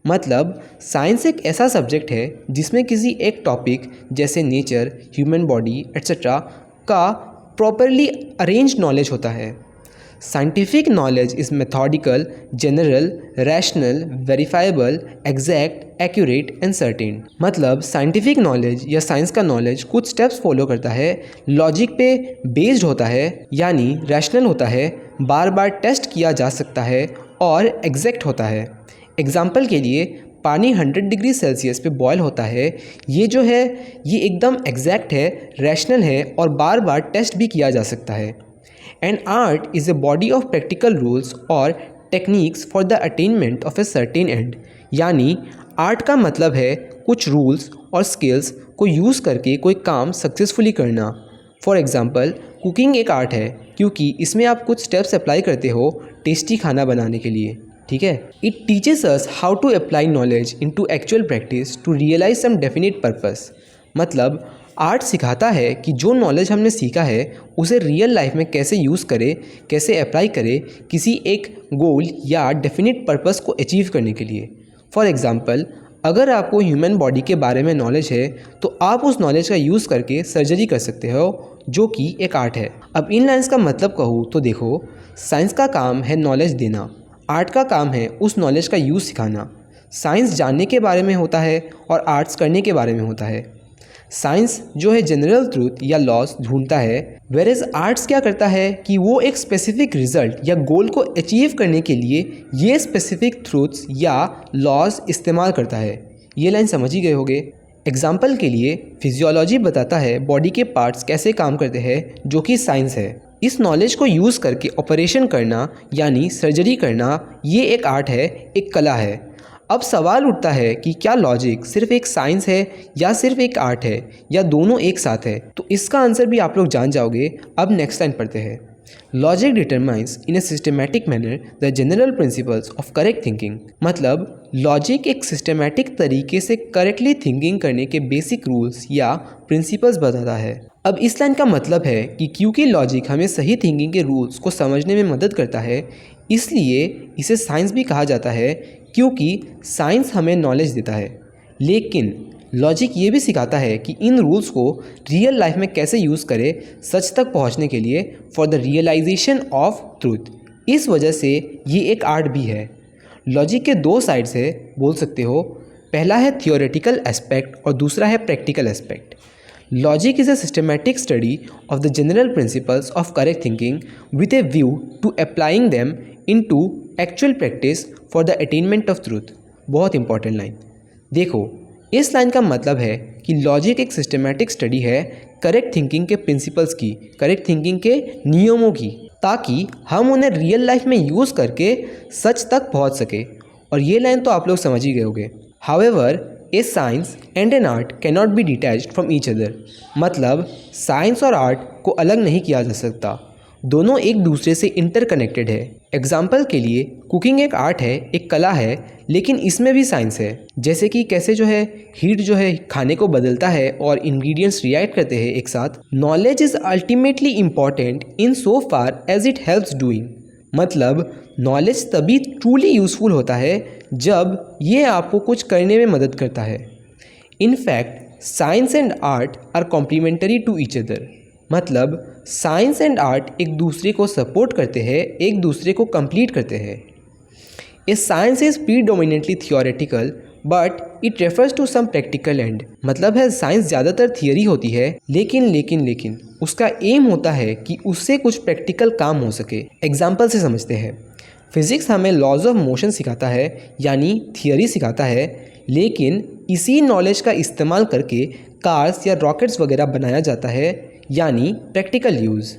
मतलब साइंस एक ऐसा सब्जेक्ट है जिसमें किसी एक टॉपिक जैसे नेचर, ह्यूमन बॉडी एट्सेट्रा का प्रॉपरली अरेंज नॉलेज होता है। Scientific knowledge is methodical, general, rational, verifiable, exact, accurate and certain. मतलब साइंटिफिक नॉलेज या साइंस का नॉलेज कुछ स्टेप्स फॉलो करता है, लॉजिक पे बेस्ड होता है, यानी रैशनल होता है, बार बार टेस्ट किया जा सकता है और एग्जैक्ट होता है। एग्जाम्पल के लिए, पानी 100 डिग्री सेल्सियस पे बॉयल होता है, ये जो है ये एकदम एग्जैक्ट है, रैशनल है और बार बार टेस्ट भी किया जा सकता है। And art is a body of practical rules और techniques for the attainment of a certain end. यानी आर्ट का मतलब है कुछ रूल्स और स्किल्स को यूज़ करके कोई काम सक्सेसफुली करना। फॉर एग्ज़ाम्पल, कुकिंग एक आर्ट है क्योंकि इसमें आप कुछ स्टेप्स अप्लाई करते हो टेस्टी खाना बनाने के लिए। ठीक है, it teaches us how to apply knowledge into actual practice to realize some definite purpose. मतलब आर्ट सिखाता है कि जो नॉलेज हमने सीखा है उसे रियल लाइफ में कैसे यूज़ करें, कैसे अप्लाई करें किसी एक गोल या डेफिनेट पर्पस को अचीव करने के लिए। फॉर एग्ज़ाम्पल, अगर आपको ह्यूमन बॉडी के बारे में नॉलेज है तो आप उस नॉलेज का यूज़ करके सर्जरी कर सकते हो, जो कि एक आर्ट है। अब इन लाइन्स का मतलब कहूँ तो देखो, साइंस का काम है नॉलेज देना, आर्ट का काम है उस नॉलेज का यूज़ सिखाना। साइंस जानने के बारे में होता है और आर्ट्स करने के बारे में होता है। साइंस जो है जनरल ट्रूथ या लॉस ढूंढता है, वेरेज आर्ट्स क्या करता है कि वो एक स्पेसिफिक रिजल्ट या गोल को अचीव करने के लिए ये स्पेसिफिक ट्रूथ्स या लॉस इस्तेमाल करता है। ये लाइन समझ ही गए होंगे। एग्जाम्पल के लिए, फिजियोलॉजी बताता है बॉडी के पार्ट्स कैसे काम करते हैं, जो कि साइंस है। इस नॉलेज को यूज़ करके ऑपरेशन करना यानी सर्जरी करना, ये एक आर्ट है, एक कला है। अब सवाल उठता है कि क्या लॉजिक सिर्फ एक साइंस है या सिर्फ एक आर्ट है या दोनों एक साथ है? तो इसका आंसर भी आप लोग जान जाओगे। अब नेक्स्ट लाइन पढ़ते हैं। Logic determines in A systematic manner the general principles of correct thinking. मतलब लॉजिक एक सिस्टमैटिक तरीके से करेक्टली थिंकिंग करने के बेसिक रूल्स या प्रिंसिपल्स बताता है। अब इस लाइन का मतलब है कि क्योंकि लॉजिक हमें सही थिंकिंग के रूल्स को समझने में मदद करता है, इसलिए इसे साइंस भी कहा जाता है, क्योंकि साइंस हमें नॉलेज देता है। लेकिन लॉजिक ये भी सिखाता है कि इन रूल्स को रियल लाइफ में कैसे यूज़ करें सच तक पहुंचने के लिए, for the realization of truth. इस वजह से ये एक आर्ट भी है। लॉजिक के दो साइड्स है बोल सकते हो। पहला है थियोरेटिकल एस्पेक्ट और दूसरा है practical aspect. Logic is a systematic study of the general principles of correct thinking with a view to applying them into actual practice for the attainment of truth. बहुत important line. देखो, इस line का मतलब है कि logic एक systematic study है correct thinking के प्रिंसिपल्स की, करेक्ट थिंकिंग के नियमों की, ताकि हम उन्हें रियल लाइफ में यूज़ करके सच तक पहुंच सके। और ये लाइन तो आप लोग समझ ही गए होंगे। However A science and an art cannot be detached from each other. मतलब साइंस और आर्ट को अलग नहीं किया जा सकता, दोनों एक दूसरे से इंटरकनेक्टेड है। एग्जाम्पल के लिए कुकिंग एक आर्ट है, एक कला है, लेकिन इसमें भी साइंस है। जैसे कि कैसे जो है हीट जो है खाने को बदलता है और इंग्रेडिएंट्स रिएक्ट करते हैं एक साथ। Knowledge is ultimately important in so far as it helps doing. मतलब नॉलेज तभी ट्रूली यूज़फुल होता है जब ये आपको कुछ करने में मदद करता है। In fact science and art are complementary to each other. मतलब साइंस एंड आर्ट एक दूसरे को सपोर्ट करते हैं, एक दूसरे को कंप्लीट करते हैं। A science is predominantly theoretical but it refers to some practical end. मतलब है साइंस ज़्यादातर थियरी होती है, लेकिन उसका एम होता है कि उससे कुछ प्रैक्टिकल काम हो सके। एग्जाम्पल से समझते हैं। फिज़िक्स हमें लॉज ऑफ मोशन सिखाता है, यानी थियरी सिखाता है, लेकिन इसी नॉलेज का इस्तेमाल करके कार्स या रॉकेट्स वगैरह बनाया जाता है, यानी practical use.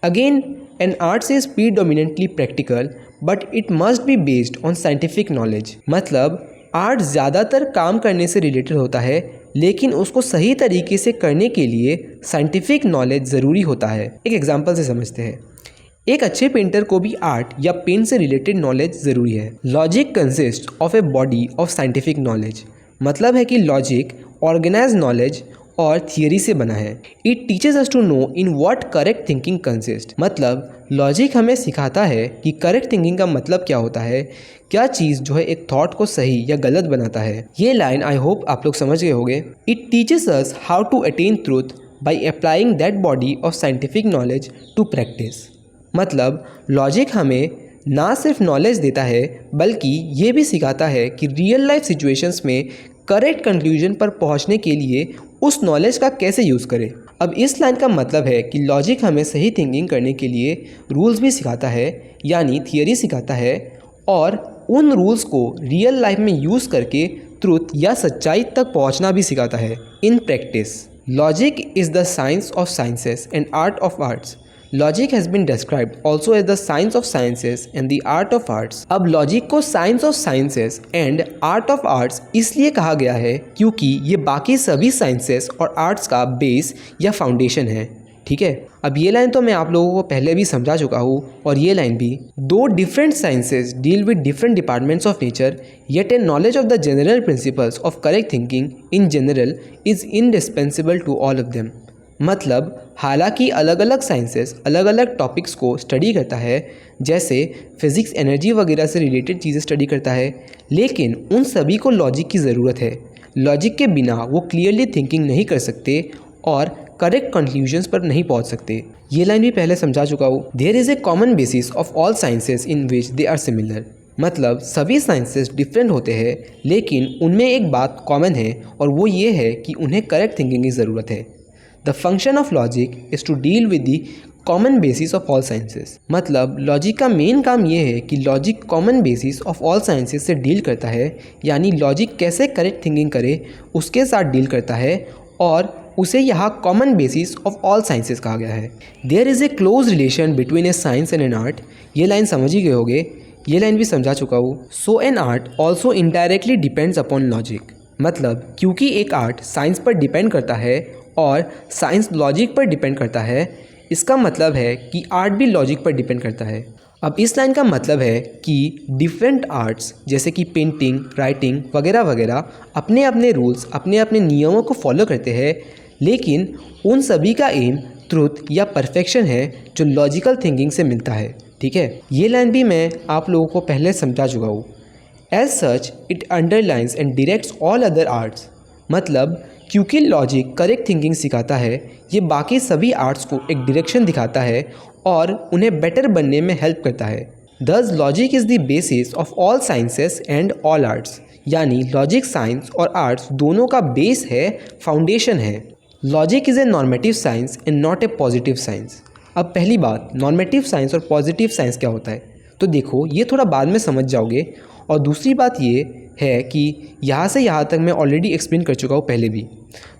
Again an arts is predominantly practical but it must be based on scientific knowledge. मतलब आर्ट ज़्यादातर काम करने से रिलेटेड होता है, लेकिन उसको सही तरीके से करने के लिए साइंटिफिक नॉलेज ज़रूरी होता है। एक एग्जांपल से समझते हैं। एक अच्छे पेंटर को भी आर्ट या पेंट से रिलेटेड नॉलेज ज़रूरी है। Logic consist of a body of scientific knowledge. मतलब है कि लॉजिक ऑर्गेनाइज नॉलेज और थियरी से बना है। It teaches us to know in what correct thinking consist. मतलब लॉजिक हमें सिखाता है कि करेक्ट थिंकिंग का मतलब क्या होता है, क्या चीज़ जो है एक थॉट को सही या गलत बनाता है। ये लाइन आई होप आप लोग समझ गए होंगे। It teaches us how to attain truth by applying that body of scientific knowledge to practice. मतलब लॉजिक हमें ना सिर्फ नॉलेज देता है, बल्कि ये भी सिखाता है कि रियल लाइफ सिचुएशंस में करेक्ट कंक्लूजन पर पहुंचने के लिए उस नॉलेज का कैसे यूज़ करें। अब इस लाइन का मतलब है कि लॉजिक हमें सही थिंकिंग करने के लिए रूल्स भी सिखाता है, यानी थियरी सिखाता है, और उन रूल्स को रियल लाइफ में यूज़ करके ट्रूथ या सच्चाई तक पहुंचना भी सिखाता है in practice. Logic is the science of sciences and art of arts. Logic has been described also as the science of sciences and the art of arts. अब लॉजिक को science of sciences and art of arts इसलिए कहा गया है क्योंकि ये बाकी सभी साइंसेस और आर्ट्स का बेस या फाउंडेशन है। ठीक है, अब ये लाइन तो मैं आप लोगों को पहले भी समझा चुका हूँ, और ये लाइन भी। दो different sciences deal with different departments of nature, yet a knowledge of the general principles of correct thinking in general is indispensable to all of them. मतलब हालांकि अलग अलग साइंसेस अलग अलग टॉपिक्स को स्टडी करता है, जैसे फिज़िक्स एनर्जी वगैरह से रिलेटेड चीज़ें स्टडी करता है, लेकिन उन सभी को लॉजिक की ज़रूरत है। लॉजिक के बिना वो क्लियरली थिंकिंग नहीं कर सकते और करेक्ट कंक्लूजन्स पर नहीं पहुंच सकते। ये लाइन भी पहले समझा चुका हूँ। There is a common basis of all sciences in which they are similar. मतलब सभी साइंसेस डिफरेंट होते हैं, लेकिन उनमें एक बात कॉमन है, और वो ये है कि उन्हें करेक्ट थिंकिंग की ज़रूरत है। The function of logic is to deal with the common basis of all sciences. मतलब लॉजिक का मेन काम ये है कि logic common basis of all sciences से डील करता है, यानी लॉजिक कैसे करेक्ट थिंकिंग करे उसके साथ डील करता है, और उसे यहाँ common basis of all sciences कहा गया है। There is a close relation between a science and an art. ये लाइन समझ ही गए होंगे, ये लाइन भी समझा चुका हूँ। So an art also indirectly depends upon logic. मतलब क्योंकि एक आर्ट साइंस पर डिपेंड करता है और साइंस लॉजिक पर डिपेंड करता है, इसका मतलब है कि आर्ट भी लॉजिक पर डिपेंड करता है। अब इस लाइन का मतलब है कि डिफरेंट आर्ट्स जैसे कि पेंटिंग, राइटिंग वगैरह वगैरह अपने अपने रूल्स, अपने अपने नियमों को फॉलो करते हैं, लेकिन उन सभी का एम ट्रूथ या परफेक्शन है जो लॉजिकल थिंकिंग से मिलता है। ठीक है, ये लाइन भी मैं आप लोगों को पहले समझा चुका हूँ। As such it underlines and directs all other arts. मतलब क्योंकि लॉजिक करेक्ट थिंकिंग सिखाता है, ये बाकी सभी आर्ट्स को एक डायरेक्शन दिखाता है और उन्हें बेटर बनने में हेल्प करता है। दस logic is the basis of all sciences and all arts. यानी लॉजिक साइंस और आर्ट्स दोनों का बेस है, फाउंडेशन है। Logic is a normative science and not a positive science. अब पहली बात, नॉर्मेटिव साइंस और पॉजिटिव साइंस क्या होता है, तो देखो ये थोड़ा बाद में समझ जाओगे। और दूसरी बात ये है कि यहाँ से यहाँ तक मैं ऑलरेडी एक्सप्लेन कर चुका हूँ पहले भी,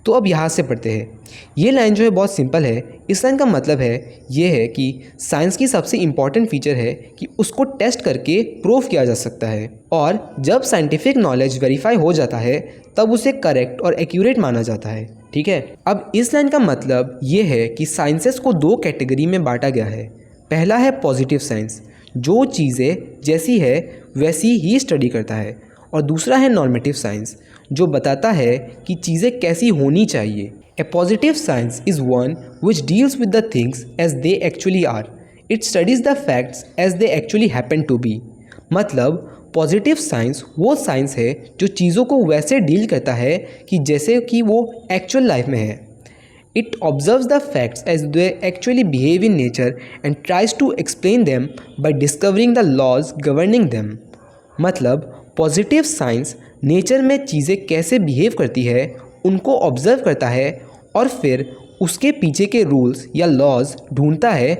तो अब यहाँ से पढ़ते हैं। ये लाइन जो है बहुत सिंपल है। इस लाइन का मतलब है ये है कि साइंस की सबसे इम्पॉर्टेंट फीचर है कि उसको टेस्ट करके प्रूव किया जा सकता है, और जब साइंटिफिक नॉलेज वेरीफाई हो जाता है तब उसे करेक्ट और एक्यूरेट माना जाता है। ठीक है, अब इस लाइन का मतलब ये है कि साइंसेस को दो कैटेगरी में बांटा गया है। पहला है पॉजिटिव साइंस, जो चीज़ें जैसी है वैसी ही स्टडी करता है, और दूसरा है नॉर्मेटिव साइंस, जो बताता है कि चीज़ें कैसी होनी चाहिए। A positive science is one which deals with the things as they actually are. It studies the facts as they actually happen to be. मतलब पॉजिटिव साइंस वो साइंस है जो चीज़ों को वैसे डील करता है कि जैसे कि वो एक्चुअल लाइफ में है। It observes the facts as they actually behave in nature and tries to explain them by discovering the laws governing them। मतलब पॉजिटिव साइंस नेचर में चीज़ें कैसे बिहेव करती है उनको ऑब्जर्व करता है और फिर उसके पीछे के रूल्स या लॉज ढूंढता है।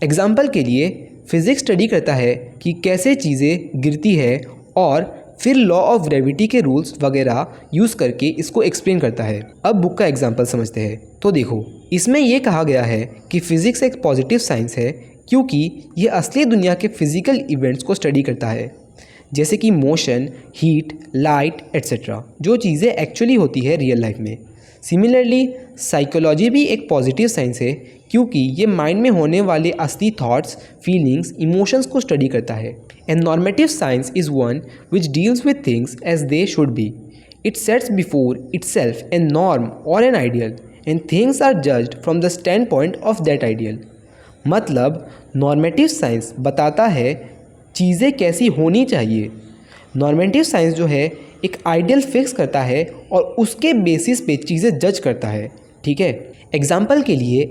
एग्जाम्पल के लिए फिज़िक्स स्टडी करता है कि कैसे चीज़ें गिरती है और फिर लॉ ऑफ ग्रेविटी के रूल्स वगैरह यूज़ करके इसको एक्सप्लेन करता है। अब बुक का एग्जांपल समझते हैं। तो देखो, इसमें यह कहा गया है कि फ़िज़िक्स एक पॉजिटिव साइंस है क्योंकि ये असली दुनिया के फिज़िकल इवेंट्स को स्टडी करता है, जैसे कि मोशन, हीट, लाइट एट्सेट्रा, जो चीज़ें एक्चुअली होती है रियल लाइफ में। सिमिलरली साइकोलॉजी भी एक पॉजिटिव साइंस है क्योंकि ये माइंड में होने वाले असली थॉट्स, फीलिंग्स, इमोशंस को स्टडी करता है। And normative science is one which deals with things as they should be. It sets before itself a norm और an ideal and things are judged from the stand point of that ideal. मतलब normative science बताता है चीज़ें कैसी होनी चाहिए। Normative science जो है एक आइडियल फिक्स करता है और उसके बेसिस पे चीज़ें जज करता है। ठीक है, एग्जाम्पल के लिए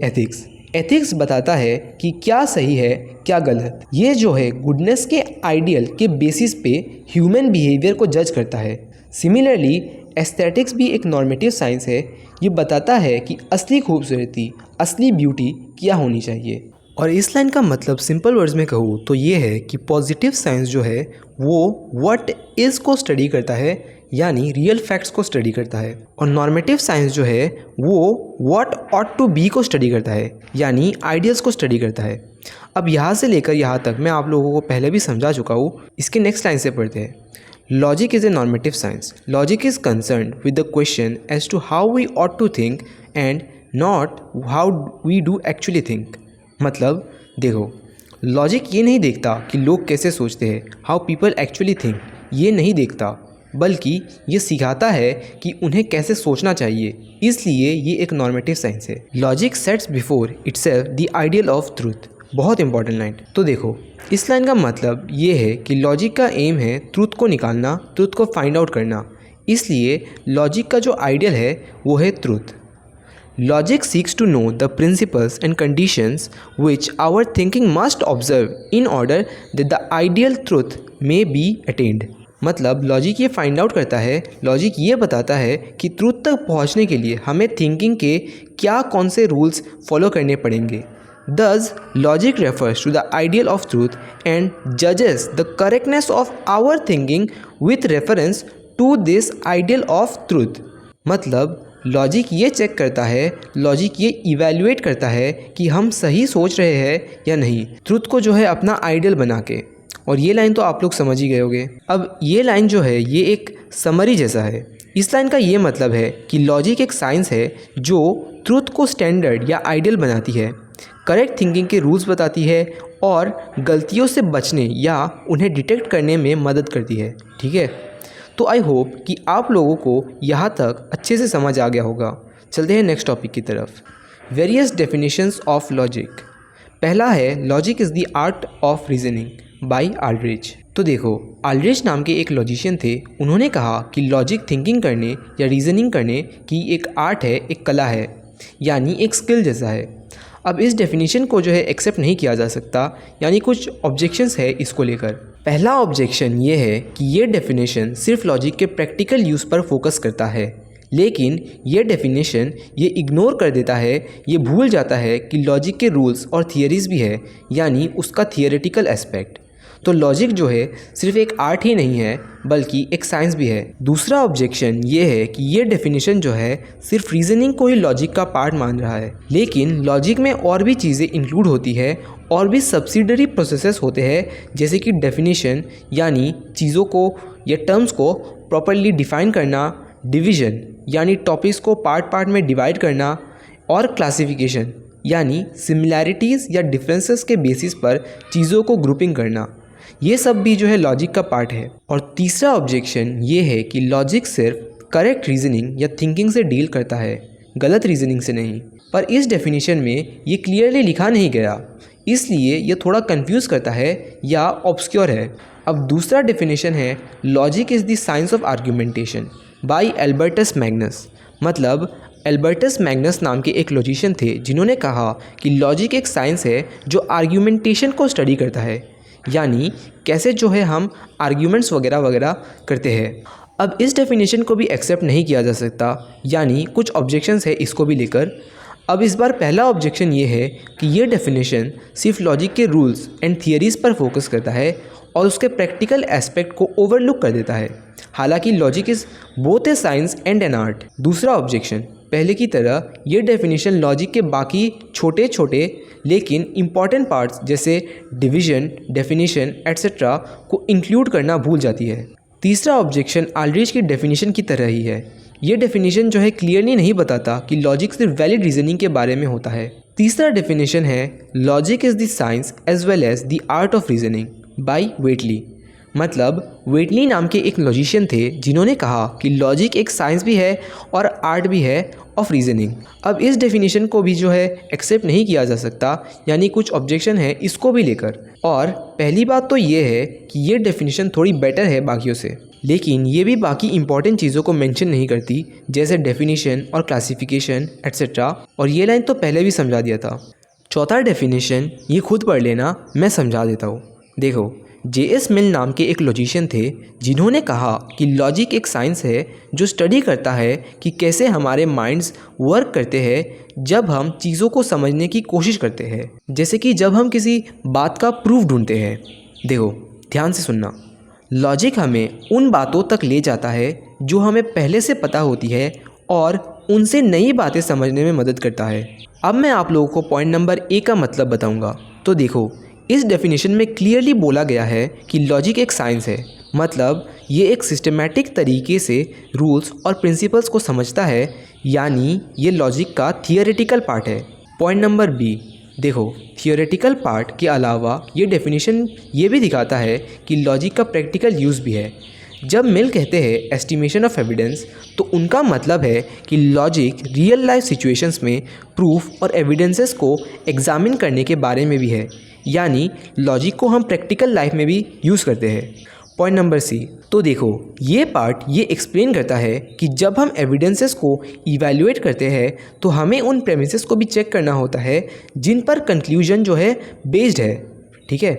एथिक्स बताता है कि क्या सही है क्या गलत। ये जो है गुडनेस के आइडियल के बेसिस पे ह्यूमन बिहेवियर को जज करता है। सिमिलरली एस्थेटिक्स भी एक नॉर्मेटिव साइंस है। ये बताता है कि असली खूबसूरती, असली ब्यूटी क्या होनी चाहिए। और इस लाइन का मतलब सिंपल वर्ड्स में कहूँ तो ये है कि पॉजिटिव साइंस जो है वो व्हाट इज़ को स्टडी करता है, यानी रियल फैक्ट्स को स्टडी करता है, और नॉर्मेटिव साइंस जो है वो व्हाट ऑट टू बी को स्टडी करता है, यानी आइडियल्स को स्टडी करता है। अब यहाँ से लेकर यहाँ तक मैं आप लोगों को पहले भी समझा चुका हूँ। इसके नेक्स्ट लाइन से पढ़ते हैं। Logic is a normative science. Logic is concerned with the question as to how we ought to think and not how we do actually think. मतलब देखो, लॉजिक ये नहीं देखता कि लोग कैसे सोचते हैं, हाउ पीपल एक्चुअली थिंक, ये नहीं देखता, बल्कि ये सिखाता है कि उन्हें कैसे सोचना चाहिए। इसलिए ये एक नॉर्मेटिव साइंस है। Logic sets before itself the ideal of truth. बहुत इंपॉर्टेंट लाइन। तो देखो, इस लाइन का मतलब ये है कि लॉजिक का एम है ट्रूथ को निकालना, ट्रूथ को फाइंड आउट करना। इसलिए लॉजिक का जो आइडियल है वो है truth. Logic seeks to know the principles and conditions which our thinking must observe in order that the ideal truth may be attained। मतलब लॉजिक ये फाइंड आउट करता है, लॉजिक ये बताता है कि ट्रूथ तक पहुंचने के लिए हमें थिंकिंग के क्या कौन से रूल्स फॉलो करने पड़ेंगे। Thus, logic refers to the ideal of truth and judges the correctness of our thinking with reference to this ideal of truth। मतलब लॉजिक ये चेक करता है, लॉजिक ये इवैल्यूएट करता है कि हम सही सोच रहे हैं या नहीं, ट्रुथ को जो है अपना आइडियल बना के। और ये लाइन तो आप लोग समझ ही गए होंगे। अब ये लाइन जो है ये एक समरी जैसा है। इस लाइन का ये मतलब है कि लॉजिक एक साइंस है जो ट्रुथ को स्टैंडर्ड या आइडियल बनाती है, करेक्ट थिंकिंग के रूल्स बताती है और गलतियों से बचने या उन्हें डिटेक्ट करने में मदद करती है। ठीक है, तो आई होप कि आप लोगों को यहाँ तक अच्छे से समझ आ गया होगा। चलते हैं नेक्स्ट टॉपिक की तरफ। Various definitions of logic. पहला है logic is the art of reasoning by Aldrich. तो देखो, ऑल्ड्रिच नाम के एक लॉजिशियन थे। उन्होंने कहा कि लॉजिक थिंकिंग करने या रीजनिंग करने की एक आर्ट है, एक कला है, यानी एक स्किल जैसा है। अब इस डेफिनेशन को जो है एक्सेप्ट नहीं किया जा सकता, यानी कुछ ऑब्जेक्शंस है इसको लेकर। पहला ऑब्जेक्शन ये है कि ये डेफिनेशन सिर्फ लॉजिक के प्रैक्टिकल यूज़ पर फोकस करता है, लेकिन ये डेफिनेशन ये इग्नोर कर देता है, ये भूल जाता है कि लॉजिक के रूल्स और थियरीज़ भी है, यानी उसका थियोरेटिकल एस्पेक्ट। तो लॉजिक जो है सिर्फ एक आर्ट ही नहीं है बल्कि एक साइंस भी है। दूसरा ऑब्जेक्शन ये है कि ये डेफिनेशन जो है सिर्फ रीजनिंग को ही लॉजिक का पार्ट मान रहा है, लेकिन लॉजिक में और भी चीज़ें इंक्लूड होती है और भी सब्सिडरी प्रोसेसेस होते हैं, जैसे कि डेफिनेशन यानी चीज़ों को या टर्म्स को प्रॉपरली डिफाइन करना, डिवीजन यानी टॉपिक्स को पार्ट पार्ट में डिवाइड करना, और क्लासिफिकेशन यानी सिमिलैरिटीज़ या डिफरेंसेस के बेसिस पर चीज़ों को ग्रुपिंग करना। ये सब भी जो है लॉजिक का पार्ट है। और तीसरा ऑब्जेक्शन ये है कि लॉजिक सिर्फ करेक्ट रीजनिंग या थिंकिंग से डील करता है, गलत रीजनिंग से नहीं। पर इस डेफिनेशन में ये क्लियरली लिखा नहीं गया, इसलिए ये थोड़ा कंफ्यूज करता है या ऑब्सक्योर है। अब दूसरा डेफिनेशन है logic is the science of argumentation by Albertus Magnus. मतलब एल्बर्टस मैग्नस नाम के एक लॉजिशियन थे जिन्होंने कहा कि लॉजिक एक साइंस है जो आर्ग्यूमेंटेशन को स्टडी करता है, यानी कैसे जो है हम आर्ग्यूमेंट्स वगैरह वगैरह करते हैं। अब इस डेफिनेशन को भी एक्सेप्ट नहीं किया जा सकता, यानी कुछ ऑब्जेक्शंस है इसको भी लेकर। अब इस बार पहला ऑब्जेक्शन ये है कि ये डेफिनेशन सिर्फ लॉजिक के रूल्स एंड थियरीज़ पर फोकस करता है और उसके प्रैक्टिकल एस्पेक्ट को ओवरलुक कर देता है, हालांकि logic is both A science and an art. दूसरा ऑब्जेक्शन, पहले की तरह ये डेफिनेशन लॉजिक के बाकी छोटे छोटे लेकिन इम्पॉर्टेंट पार्ट्स जैसे डिवीजन, डेफिनेशन एट्सेट्रा को इंक्लूड करना भूल जाती है। तीसरा ऑब्जेक्शन ऑल्ड्रिच की डेफिनेशन की तरह ही है। ये डेफिनेशन जो है क्लियरली नहीं बताता कि लॉजिक सिर्फ वैलिड रीजनिंग के बारे में होता है। तीसरा डेफिनेशन है logic is the science as well as the art of reasoning by Whately. मतलब वेटली नाम के एक लॉजिशियन थे जिन्होंने कहा कि लॉजिक एक साइंस भी है और आर्ट भी है ऑफ रीजनिंग। अब इस डेफिनेशन को भी जो है एक्सेप्ट नहीं किया जा सकता, यानी कुछ ऑब्जेक्शन है इसको भी लेकर। और पहली बात तो ये है कि ये डेफिनेशन थोड़ी बेटर है बाकियों से, लेकिन ये भी बाकी इंपॉर्टेंट चीज़ों को मेंशन नहीं करती, जैसे डेफिनेशन और क्लासिफिकेशन एट्सेट्रा, और ये लाइन तो पहले भी समझा दिया था। चौथा डेफिनेशन ये खुद पढ़ लेना, मैं समझा देता हूँ। देखो, J.S. मिल नाम के एक लॉजिशियन थे जिन्होंने कहा कि लॉजिक एक साइंस है जो स्टडी करता है कि कैसे हमारे माइंड्स वर्क करते हैं जब हम चीज़ों को समझने की कोशिश करते हैं, जैसे कि जब हम किसी बात का प्रूफ ढूंढते हैं। देखो, ध्यान से सुनना, लॉजिक हमें उन बातों तक ले जाता है जो हमें पहले से पता होती है और उनसे नई बातें समझने में मदद करता है। अब मैं आप लोगों को पॉइंट नंबर ए का मतलब बताऊँगा। तो देखो, इस डेफिनेशन में क्लियरली बोला गया है कि लॉजिक एक साइंस है, मतलब ये एक सिस्टमैटिक तरीके से रूल्स और प्रिंसिपल्स को समझता है, यानी ये लॉजिक का थियोरेटिकल पार्ट है। पॉइंट नंबर बी, देखो, थियोरेटिकल पार्ट के अलावा ये डेफिनेशन ये भी दिखाता है कि लॉजिक का प्रैक्टिकल यूज़ भी है। जब मिल कहते हैं एस्टिमेशन ऑफ एविडेंस, तो उनका मतलब है कि लॉजिक रियल लाइफ सिचुएशंस में प्रूफ और एविडेंसेस को एग्जामिन करने के बारे में भी है, यानी लॉजिक को हम प्रैक्टिकल लाइफ में भी यूज़ करते हैं। पॉइंट नंबर सी, तो देखो, ये पार्ट ये एक्सप्लेन करता है कि जब हम एविडेंसेस को इवैल्यूएट करते हैं तो हमें उन प्रेमिसेस को भी चेक करना होता है जिन पर कंक्लूजन जो है बेस्ड है। ठीक है,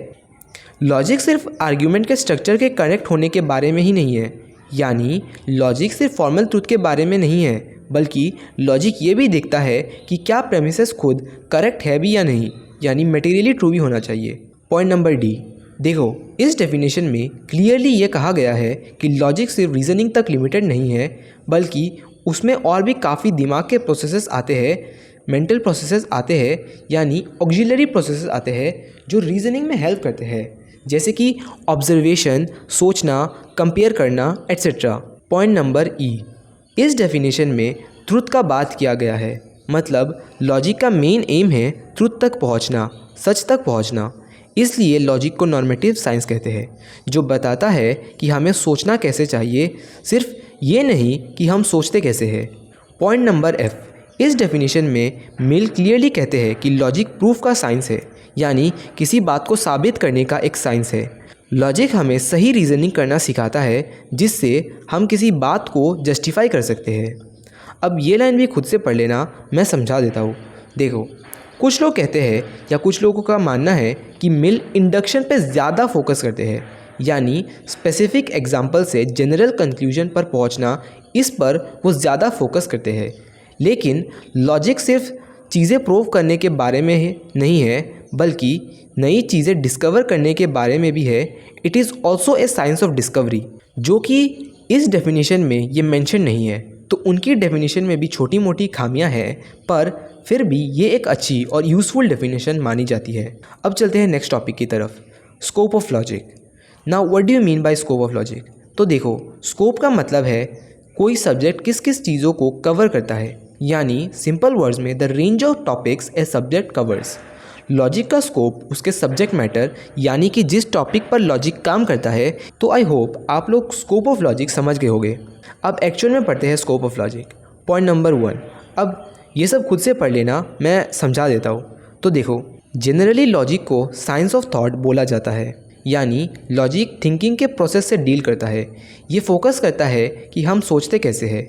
लॉजिक सिर्फ आर्ग्यूमेंट के स्ट्रक्चर के करेक्ट होने के बारे में ही नहीं है, यानी लॉजिक सिर्फ फॉर्मल ट्रूथ के बारे में नहीं है, बल्कि लॉजिक ये भी देखता है कि क्या प्रेमिसेस खुद करेक्ट है भी या नहीं, यानी मटेरियली ट्रू भी होना चाहिए। पॉइंट नंबर डी, देखो, इस डेफिनेशन में क्लियरली ये कहा गया है कि लॉजिक सिर्फ रीजनिंग तक लिमिटेड नहीं है, बल्कि उसमें और भी काफ़ी दिमाग के प्रोसेसेस आते हैं, मेंटल प्रोसेसेस आते हैं, यानी ऑक्सिलरी प्रोसेसेस आते हैं जो रीजनिंग में हेल्प करते हैं, जैसे कि ऑब्जर्वेशन, सोचना, कंपेयर करना एट्सेट्रा। पॉइंट नंबर ई, इस डेफिनेशन में ट्रुथ का बात किया गया है, मतलब लॉजिक का मेन एम है ट्रुथ तक पहुंचना, सच तक पहुंचना। इसलिए लॉजिक को नॉर्मेटिव साइंस कहते हैं, जो बताता है कि हमें सोचना कैसे चाहिए, सिर्फ ये नहीं कि हम सोचते कैसे हैं। पॉइंट नंबर एफ, इस डेफिनेशन में मिल क्लियरली कहते हैं कि लॉजिक प्रूफ का साइंस है, यानी किसी बात को साबित करने का एक साइंस है। लॉजिक हमें सही रीजनिंग करना सिखाता है जिससे हम किसी बात को जस्टिफाई कर सकते हैं। अब ये लाइन भी खुद से पढ़ लेना, मैं समझा देता हूँ। देखो, कुछ लोग कहते हैं या कुछ लोगों का मानना है कि मिल इंडक्शन पे ज़्यादा फोकस करते हैं, यानी स्पेसिफिक एग्जाम्पल से जनरल कंक्लूजन पर पहुंचना इस पर वो ज़्यादा फोकस करते हैं। लेकिन लॉजिक सिर्फ चीज़ें प्रूव करने के बारे में नहीं है, बल्कि नई चीज़ें डिस्कवर करने के बारे में भी है। It is also a science of discovery, जो कि इस डेफिनेशन में ये मेंशन नहीं है। तो उनकी डेफिनेशन में भी छोटी मोटी खामियां हैं, पर फिर भी ये एक अच्छी और यूज़फुल डेफिनेशन मानी जाती है। अब चलते हैं नेक्स्ट टॉपिक की तरफ, scope of logic. Now what do you mean bye scope of logic? तो देखो, स्कोप का मतलब है कोई सब्जेक्ट किस किस चीज़ों को कवर करता है, यानी सिंपल वर्ड्स में the range of topics a subject covers. Logic का स्कोप उसके सब्जेक्ट मैटर, यानी कि जिस टॉपिक पर लॉजिक काम करता है। तो आई होप आप लोग स्कोप ऑफ लॉजिक समझ गए होंगे। अब एक्चुअल में पढ़ते हैं scope of logic. Point number 1, अब ये सब खुद से पढ़ लेना, मैं समझा देता हूँ। तो देखो, जनरली लॉजिक को साइंस ऑफ थॉट बोला जाता है, यानी लॉजिक थिंकिंग के प्रोसेस से डील करता है। ये फोकस करता है कि हम सोचते कैसे हैं।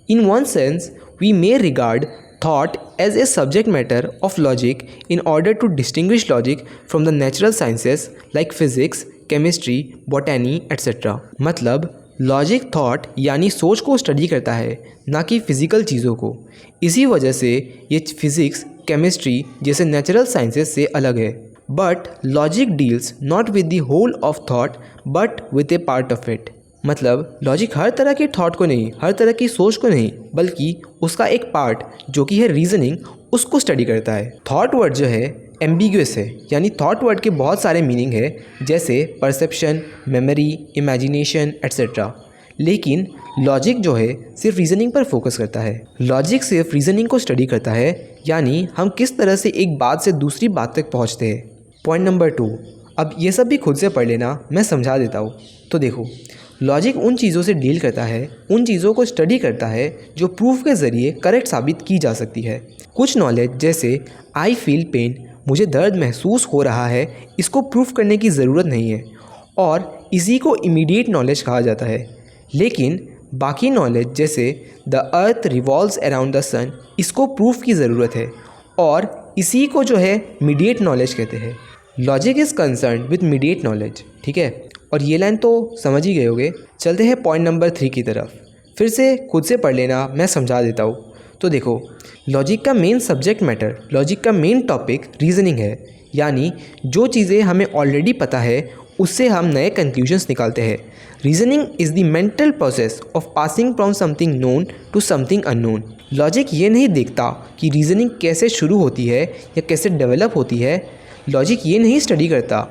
In one sense we may regard thought as a subject matter of logic in order to distinguish logic from the natural sciences like physics, chemistry, botany, etc. मतलब लॉजिक थॉट यानी सोच को स्टडी करता है, ना कि फिज़िकल चीज़ों को। इसी वजह से ये फिज़िक्स, केमिस्ट्री जैसे नेचुरल साइंसेस से अलग है। But logic deals not with the whole of thought but with a part of it. मतलब लॉजिक हर तरह की थॉट को नहीं, हर तरह की सोच को नहीं, बल्कि उसका एक पार्ट जो कि है रीजनिंग, उसको स्टडी करता है। थॉट वर्ड जो है एम्बिग्यूअस है, यानी थॉट वर्ड के बहुत सारे मीनिंग है, जैसे परसेप्शन, मेमोरी, इमेजिनेशन एट्सेट्रा। लेकिन लॉजिक जो है सिर्फ रीजनिंग पर फोकस करता है। लॉजिक सिर्फ रीजनिंग को स्टडी करता है, यानी हम किस तरह से एक बात से दूसरी बात तक पहुँचते हैं। पॉइंट नंबर 2, अब ये सब भी खुद से पढ़ लेना, मैं समझा देता हूँ। तो देखो, लॉजिक उन चीज़ों से डील करता है, उन चीज़ों को स्टडी करता है जो प्रूफ के ज़रिए करेक्ट साबित की जा सकती है। कुछ नॉलेज जैसे आई फील पेन, मुझे दर्द महसूस हो रहा है, इसको प्रूफ करने की ज़रूरत नहीं है और इसी को इमीडिएट नॉलेज कहा जाता है। लेकिन बाकी नॉलेज जैसे the earth revolves around the sun, इसको प्रूफ की ज़रूरत है और इसी को जो है मीडिएट नॉलेज कहते हैं। Logic is concern with mediate knowledge, ठीक है। और ये लाइन तो समझ ही गए होंगे। चलते हैं पॉइंट नंबर 3 की तरफ। फिर से खुद से पढ़ लेना, मैं समझा देता हूँ। तो देखो, लॉजिक का मेन सब्जेक्ट मैटर, लॉजिक का मेन टॉपिक रीजनिंग है, यानी जो चीज़ें हमें ऑलरेडी पता है उससे हम नए कंक्लूजन्स निकालते हैं। Reasoning is the mental process of passing from something known to something unknown. Logic ये नहीं देखता कि रीजनिंग कैसे शुरू होती है या कैसे डेवलप होती है। लॉजिक ये नहीं स्टडी करता,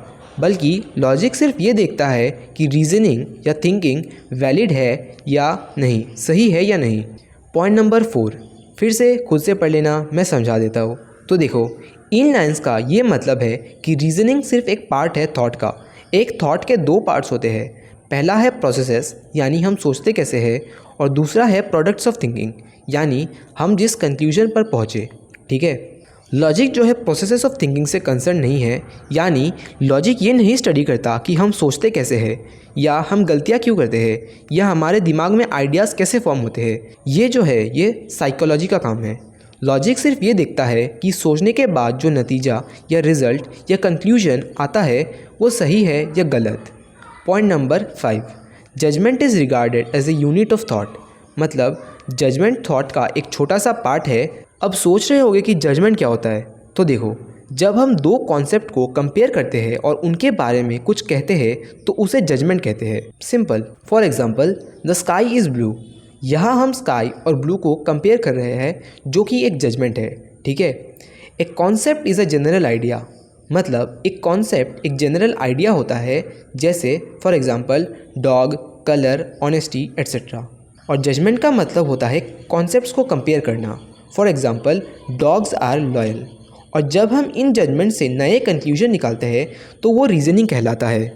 बल्कि लॉजिक सिर्फ ये देखता है कि रीजनिंग या थिंकिंग वैलिड है या नहीं, सही है या नहीं। पॉइंट नंबर 4, फिर से खुद से पढ़ लेना, मैं समझा देता हूँ। तो देखो, इन लाइंस का ये मतलब है कि रीजनिंग सिर्फ एक पार्ट है थॉट का। एक थॉट के 2 पार्ट्स होते हैं, पहला है प्रोसेसेस, यानी हम सोचते कैसे हैं, और दूसरा है प्रोडक्ट्स ऑफ थिंकिंग, यानी हम जिस कंक्लूजन पर पहुँचे, ठीक है। लॉजिक जो है प्रोसेसेस ऑफ थिंकिंग से कंसर्न नहीं है, यानी लॉजिक ये नहीं स्टडी करता कि हम सोचते कैसे हैं या हम गलतियाँ क्यों करते हैं या हमारे दिमाग में आइडियाज़ कैसे फॉर्म होते हैं। ये जो है ये साइकोलॉजी का काम है। लॉजिक सिर्फ ये देखता है कि सोचने के बाद जो नतीजा या रिज़ल्ट या कंक्लूजन आता है वो सही है या गलत। Point number 5, judgment is regarded as a unit of thought. मतलब जजमेंट थॉट का एक छोटा सा पार्ट है। अब सोच रहे होंगे कि जजमेंट क्या होता है। तो देखो, जब हम 2 कॉन्सेप्ट को कंपेयर करते हैं और उनके बारे में कुछ कहते हैं तो उसे जजमेंट कहते हैं। Simple, for example the sky is blue. यहाँ हम स्काई और ब्लू को कंपेयर कर रहे हैं, जो कि एक जजमेंट है, ठीक है। एक concept is a general idea. मतलब एक कॉन्सेप्ट एक जनरल आइडिया होता है, जैसे for example dog, colour, honesty etcetera. और जजमेंट का मतलब होता है कॉन्सेप्ट्स को कंपेयर करना। For example dogs are loyal. और जब हम इन जजमेंट से नए कंक्लूजन निकालते हैं तो वो रीजनिंग कहलाता है।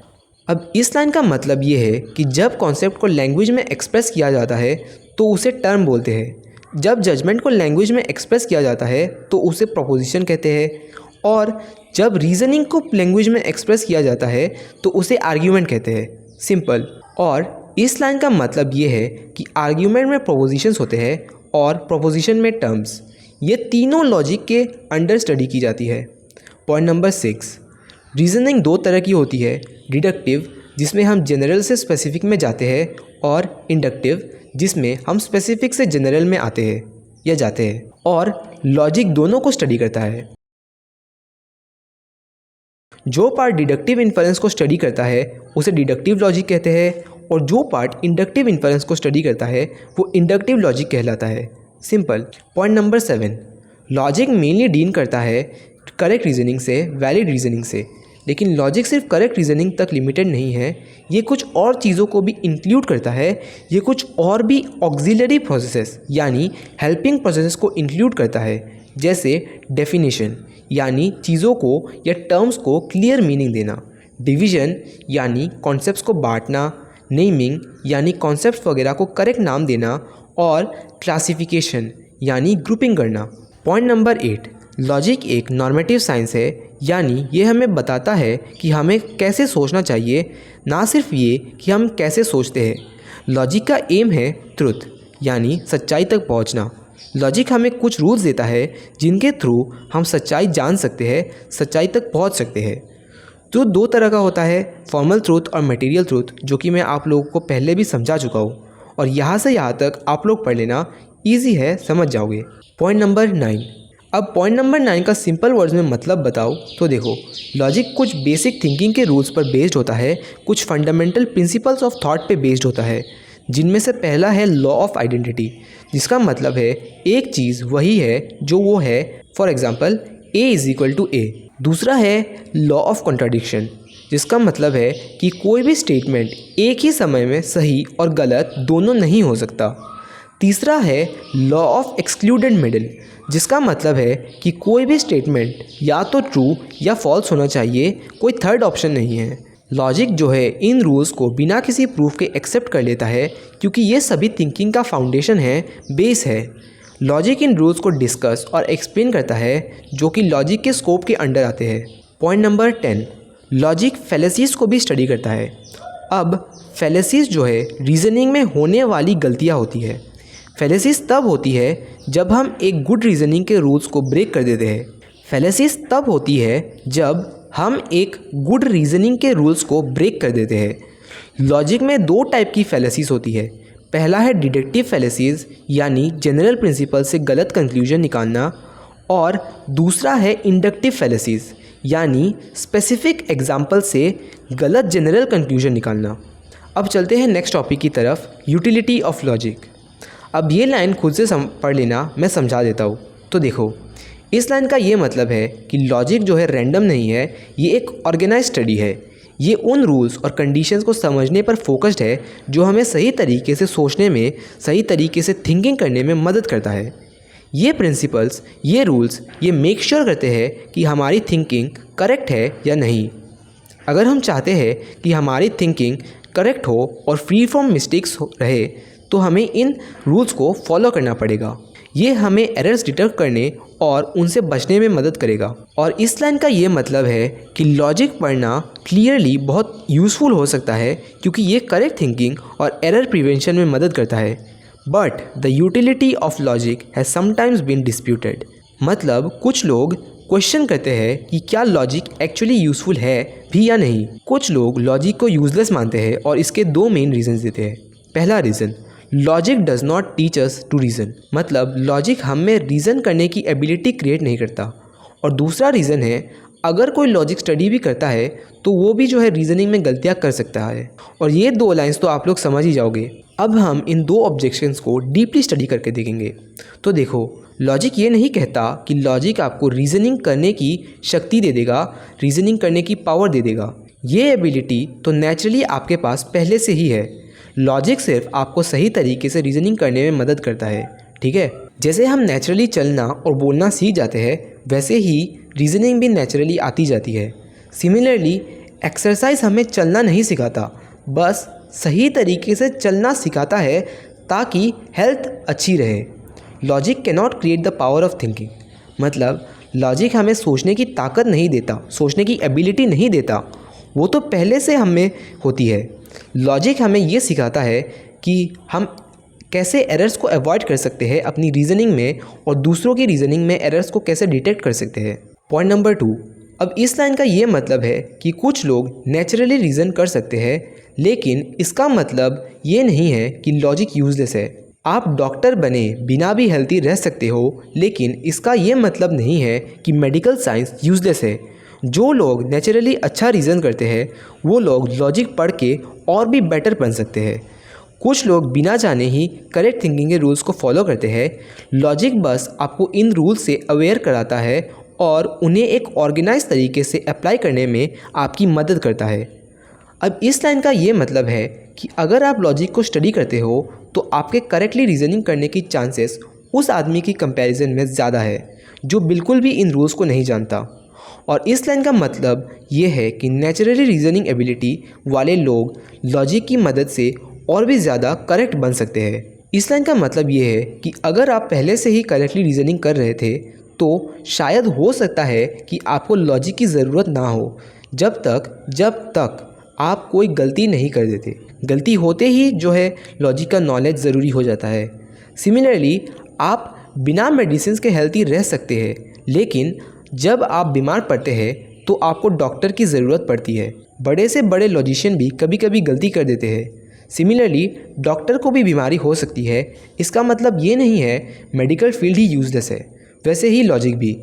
अब इस लाइन का मतलब ये है कि जब कॉन्सेप्ट को लैंग्वेज में एक्सप्रेस किया जाता है तो उसे टर्म बोलते हैं। जब जजमेंट को लैंग्वेज में एक्सप्रेस किया जाता है तो उसे प्रोपोजिशन कहते हैं, और जब रीजनिंग को लैंग्वेज में एक्सप्रेस किया जाता है तो उसे आर्ग्यूमेंट कहते हैं। सिंपल। और इस लाइन का मतलब ये है कि आर्ग्यूमेंट में प्रोपोजिशंस होते हैं और प्रोपोजिशन में टर्म्स। ये तीनों लॉजिक के अंडर स्टडी की जाती है। पॉइंट नंबर 6, रीजनिंग 2 तरह की होती है, डिडक्टिव जिसमें हम जनरल से स्पेसिफिक में जाते हैं, और इंडक्टिव जिसमें हम स्पेसिफिक से जनरल में आते हैं या जाते हैं, और लॉजिक दोनों को स्टडी करता है। जो पार्ट डिडक्टिव इन्फरेंस को स्टडी करता है उसे डिडक्टिव लॉजिक कहते हैं, और जो पार्ट इंडक्टिव इन्फरेंस को स्टडी करता है वो इंडक्टिव लॉजिक कहलाता है। Simple. Point number 7, logic mainly deal करता है करेक्ट रीजनिंग से, वैलिड रीजनिंग से। लेकिन लॉजिक सिर्फ करेक्ट रीजनिंग तक लिमिटेड नहीं है, ये कुछ और चीज़ों को भी इंक्लूड करता है। ये कुछ और भी ऑक्सिलरी प्रोसेसेस यानी हेल्पिंग प्रोसेसेस को इंक्लूड करता है, जैसे डेफिनेशन यानी चीज़ों को या टर्म्स को क्लियर मीनिंग देना, डिवीजन यानी कॉन्सेप्ट्स को बांटना, नेमिंग यानी कॉन्सेप्ट्स वगैरह को करेक्ट नाम देना, और क्लासिफिकेशन यानी ग्रुपिंग करना। पॉइंट नंबर 8, लॉजिक एक नॉर्मेटिव साइंस है, यानी ये हमें बताता है कि हमें कैसे सोचना चाहिए, ना सिर्फ ये कि हम कैसे सोचते हैं। लॉजिक का एम है ट्रुथ यानी सच्चाई तक पहुंचना। लॉजिक हमें कुछ रूल्स देता है जिनके थ्रू हम सच्चाई जान सकते हैं, सच्चाई तक पहुंच सकते हैं। ट्रुथ दो तरह का होता है, फॉर्मल ट्रुथ और मटेरियल ट्रुथ, जो कि मैं आप लोगों को पहले भी समझा चुका हूँ, और यहाँ से यहाँ तक आप लोग पढ़ लेना, ईजी है, समझ जाओगे। पॉइंट नंबर 9, अब पॉइंट नंबर 9 का सिंपल वर्ड्स में मतलब बताओ तो देखो, लॉजिक कुछ बेसिक थिंकिंग के रूल्स पर बेस्ड होता है, कुछ फंडामेंटल प्रिंसिपल्स ऑफ थॉट पे बेस्ड होता है, जिनमें से पहला है लॉ ऑफ आइडेंटिटी, जिसका मतलब है एक चीज़ वही है जो वो है। For example A = A। दूसरा है लॉ ऑफ कॉन्ट्राडिक्शन, जिसका मतलब है कि कोई भी स्टेटमेंट एक ही समय में सही और गलत दोनों नहीं हो सकता। तीसरा है लॉ ऑफ एक्सक्लूडेड मिडिल, जिसका मतलब है कि कोई भी स्टेटमेंट या तो ट्रू या फॉल्स होना चाहिए, कोई थर्ड ऑप्शन नहीं है। लॉजिक जो है इन रूल्स को बिना किसी प्रूफ के एक्सेप्ट कर लेता है, क्योंकि ये सभी थिंकिंग का फाउंडेशन है, बेस है। लॉजिक इन रूल्स को डिस्कस और एक्सप्लेन करता है, जो कि लॉजिक के स्कोप के अंडर आते हैं। पॉइंट नंबर 10, लॉजिक फैलेसीज को भी स्टडी करता है। अब फैलेसीज जो है रीजनिंग में होने वाली गलतियाँ होती है। फैलेसीज तब होती है जब हम एक गुड रीजनिंग के रूल्स को ब्रेक कर देते हैं। फैलेसीज तब होती है जब हम एक गुड रीजनिंग के रूल्स को ब्रेक कर देते हैं। लॉजिक में दो टाइप की फैलेसीज होती है। पहला है डिडक्टिव फैलेसीज यानी जनरल प्रिंसिपल से गलत कंक्लूजन निकालना, और दूसरा है इंडक्टिव फैलेसीज यानी स्पेसिफिक एग्जाम्पल से गलत जनरल कंक्लूजन निकालना। अब चलते हैं नेक्स्ट टॉपिक की तरफ, यूटिलिटी ऑफ लॉजिक। अब ये लाइन खुद से पढ़ लेना, मैं समझा देता हूँ। तो देखो, इस लाइन का ये मतलब है कि लॉजिक जो है रैंडम नहीं है, ये एक ऑर्गेनाइज स्टडी है। ये उन रूल्स और कंडीशंस को समझने पर फोकस्ड है जो हमें सही तरीके से सोचने में, सही तरीके से थिंकिंग करने में मदद करता है। ये प्रिंसिपल्स, ये रूल्स, ये मेक श्योर करते हैं कि हमारी थिंकिंग करेक्ट है या नहीं। अगर हम चाहते हैं कि हमारी थिंकिंग करेक्ट हो और फ्री फ्रॉम मिस्टेक्स रहे, तो हमें इन रूल्स को फॉलो करना पड़ेगा। ये हमें एरर्स डिटेक्ट करने और उनसे बचने में मदद करेगा। और इस लाइन का ये मतलब है कि लॉजिक पढ़ना क्लियरली बहुत यूज़फुल हो सकता है, क्योंकि ये करेक्ट थिंकिंग और एरर प्रिवेंशन में मदद करता है। But the utility of logic has sometimes been disputed. मतलब कुछ लोग क्वेश्चन करते हैं कि क्या लॉजिक एक्चुअली यूज़फुल है भी या नहीं। कुछ लोग लॉजिक को यूज़लेस मानते हैं, और इसके दो मेन रीजन देते हैं। पहला reason, logic does not teach us to reason, मतलब लॉजिक हम में रीज़न करने की एबिलिटी क्रिएट नहीं करता। और दूसरा रीज़न है, अगर कोई लॉजिक स्टडी भी करता है तो वो भी जो है रीजनिंग में गलतियाँ कर सकता है। और ये दो लाइंस तो आप लोग समझ ही जाओगे। अब हम इन दो ऑब्जेक्शंस को डीपली स्टडी करके देखेंगे। तो देखो, लॉजिक ये नहीं कहता कि लॉजिक आपको रीजनिंग करने की शक्ति दे देगा, रीजनिंग करने की पावर दे देगा। ये एबिलिटी तो नेचुरली आपके पास पहले से ही है। लॉजिक सिर्फ आपको सही तरीके से रीजनिंग करने में मदद करता है, ठीक है। जैसे हम नेचुरली चलना और बोलना सीख जाते हैं, वैसे ही रीजनिंग भी नेचुरली आती जाती है। सिमिलरली एक्सरसाइज हमें चलना नहीं सिखाता, बस सही तरीके से चलना सिखाता है ताकि हेल्थ अच्छी रहे। Logic can not create the power of thinking, मतलब लॉजिक हमें सोचने की ताकत नहीं देता, सोचने की एबिलिटी नहीं देता, वो तो पहले से हम में होती है। लॉजिक हमें ये सिखाता है कि हम कैसे एरर्स को अवॉइड कर सकते हैं अपनी रीजनिंग में, और दूसरों की रीजनिंग में एरर्स को कैसे डिटेक्ट कर सकते हैं। पॉइंट नंबर 2, अब इस लाइन का ये मतलब है कि कुछ लोग नेचुरली रीज़न कर सकते हैं, लेकिन इसका मतलब ये नहीं है कि लॉजिक यूजलेस है। आप डॉक्टर बने बिना भी हेल्थी रह सकते हो, लेकिन इसका ये मतलब नहीं है कि मेडिकल साइंस यूजलेस है। जो लोग नेचुरली अच्छा रीज़न करते हैं वो लोग लॉजिक पढ़ के और भी बेटर बन सकते हैं। कुछ लोग बिना जाने ही करेक्ट थिंकिंग के रूल्स को फॉलो करते हैं। लॉजिक बस आपको इन रूल्स से अवेयर कराता है और उन्हें एक ऑर्गेनाइज तरीके से अप्लाई करने में आपकी मदद करता है। अब इस लाइन का ये मतलब है कि अगर आप लॉजिक को स्टडी करते हो तो आपके करेक्टली रीजनिंग करने की चांसेस उस आदमी की कंपैरिजन में ज़्यादा है जो बिल्कुल भी इन रूल्स को नहीं जानता। और इस लाइन का मतलब ये है कि नेचुरली रीजनिंग एबिलिटी वाले लोग लॉजिक की मदद से और भी ज़्यादा करेक्ट बन सकते हैं। इस लाइन का मतलब ये है कि अगर आप पहले से ही करेक्टली रीजनिंग कर रहे थे तो शायद हो सकता है कि आपको लॉजिक की ज़रूरत ना हो जब तक आप कोई गलती नहीं कर देते। गलती होते ही जो है लॉजिक का नॉलेज ज़रूरी हो जाता है। सिमिलरली आप बिना मेडिसिन के हेल्थी रह सकते हैं, लेकिन जब आप बीमार पड़ते हैं तो आपको डॉक्टर की ज़रूरत पड़ती है। बड़े से बड़े लॉजिशियन भी कभी कभी गलती कर देते हैं। सिमिलरली डॉक्टर को भी बीमारी हो सकती है। इसका मतलब ये नहीं है मेडिकल फील्ड ही यूजलेस है। वैसे ही लॉजिक भी।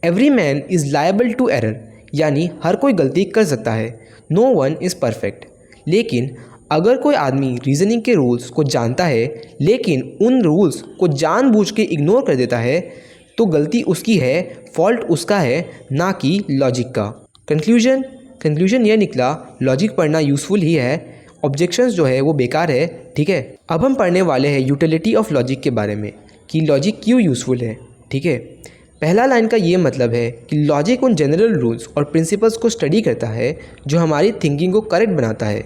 Every man is liable to error, यानी हर कोई गलती कर सकता है। No one is perfect. लेकिन अगर कोई आदमी रीजनिंग के रूल्स को जानता है लेकिन उन रूल्स को जानबूझ के इग्नोर कर देता है तो गलती उसकी है, फॉल्ट उसका है, ना कि लॉजिक का। कंक्लूजन ये निकला, लॉजिक पढ़ना यूज़फुल ही है, ऑब्जेक्शंस जो है वो बेकार है। ठीक है, अब हम पढ़ने वाले हैं यूटिलिटी ऑफ लॉजिक के बारे में कि लॉजिक क्यों यूज़फुल है। ठीक है, पहला लाइन का ये मतलब है कि लॉजिक उन जनरल रूल्स और प्रिंसिपल्स को स्टडी करता है जो हमारी थिंकिंग को करेक्ट बनाता है।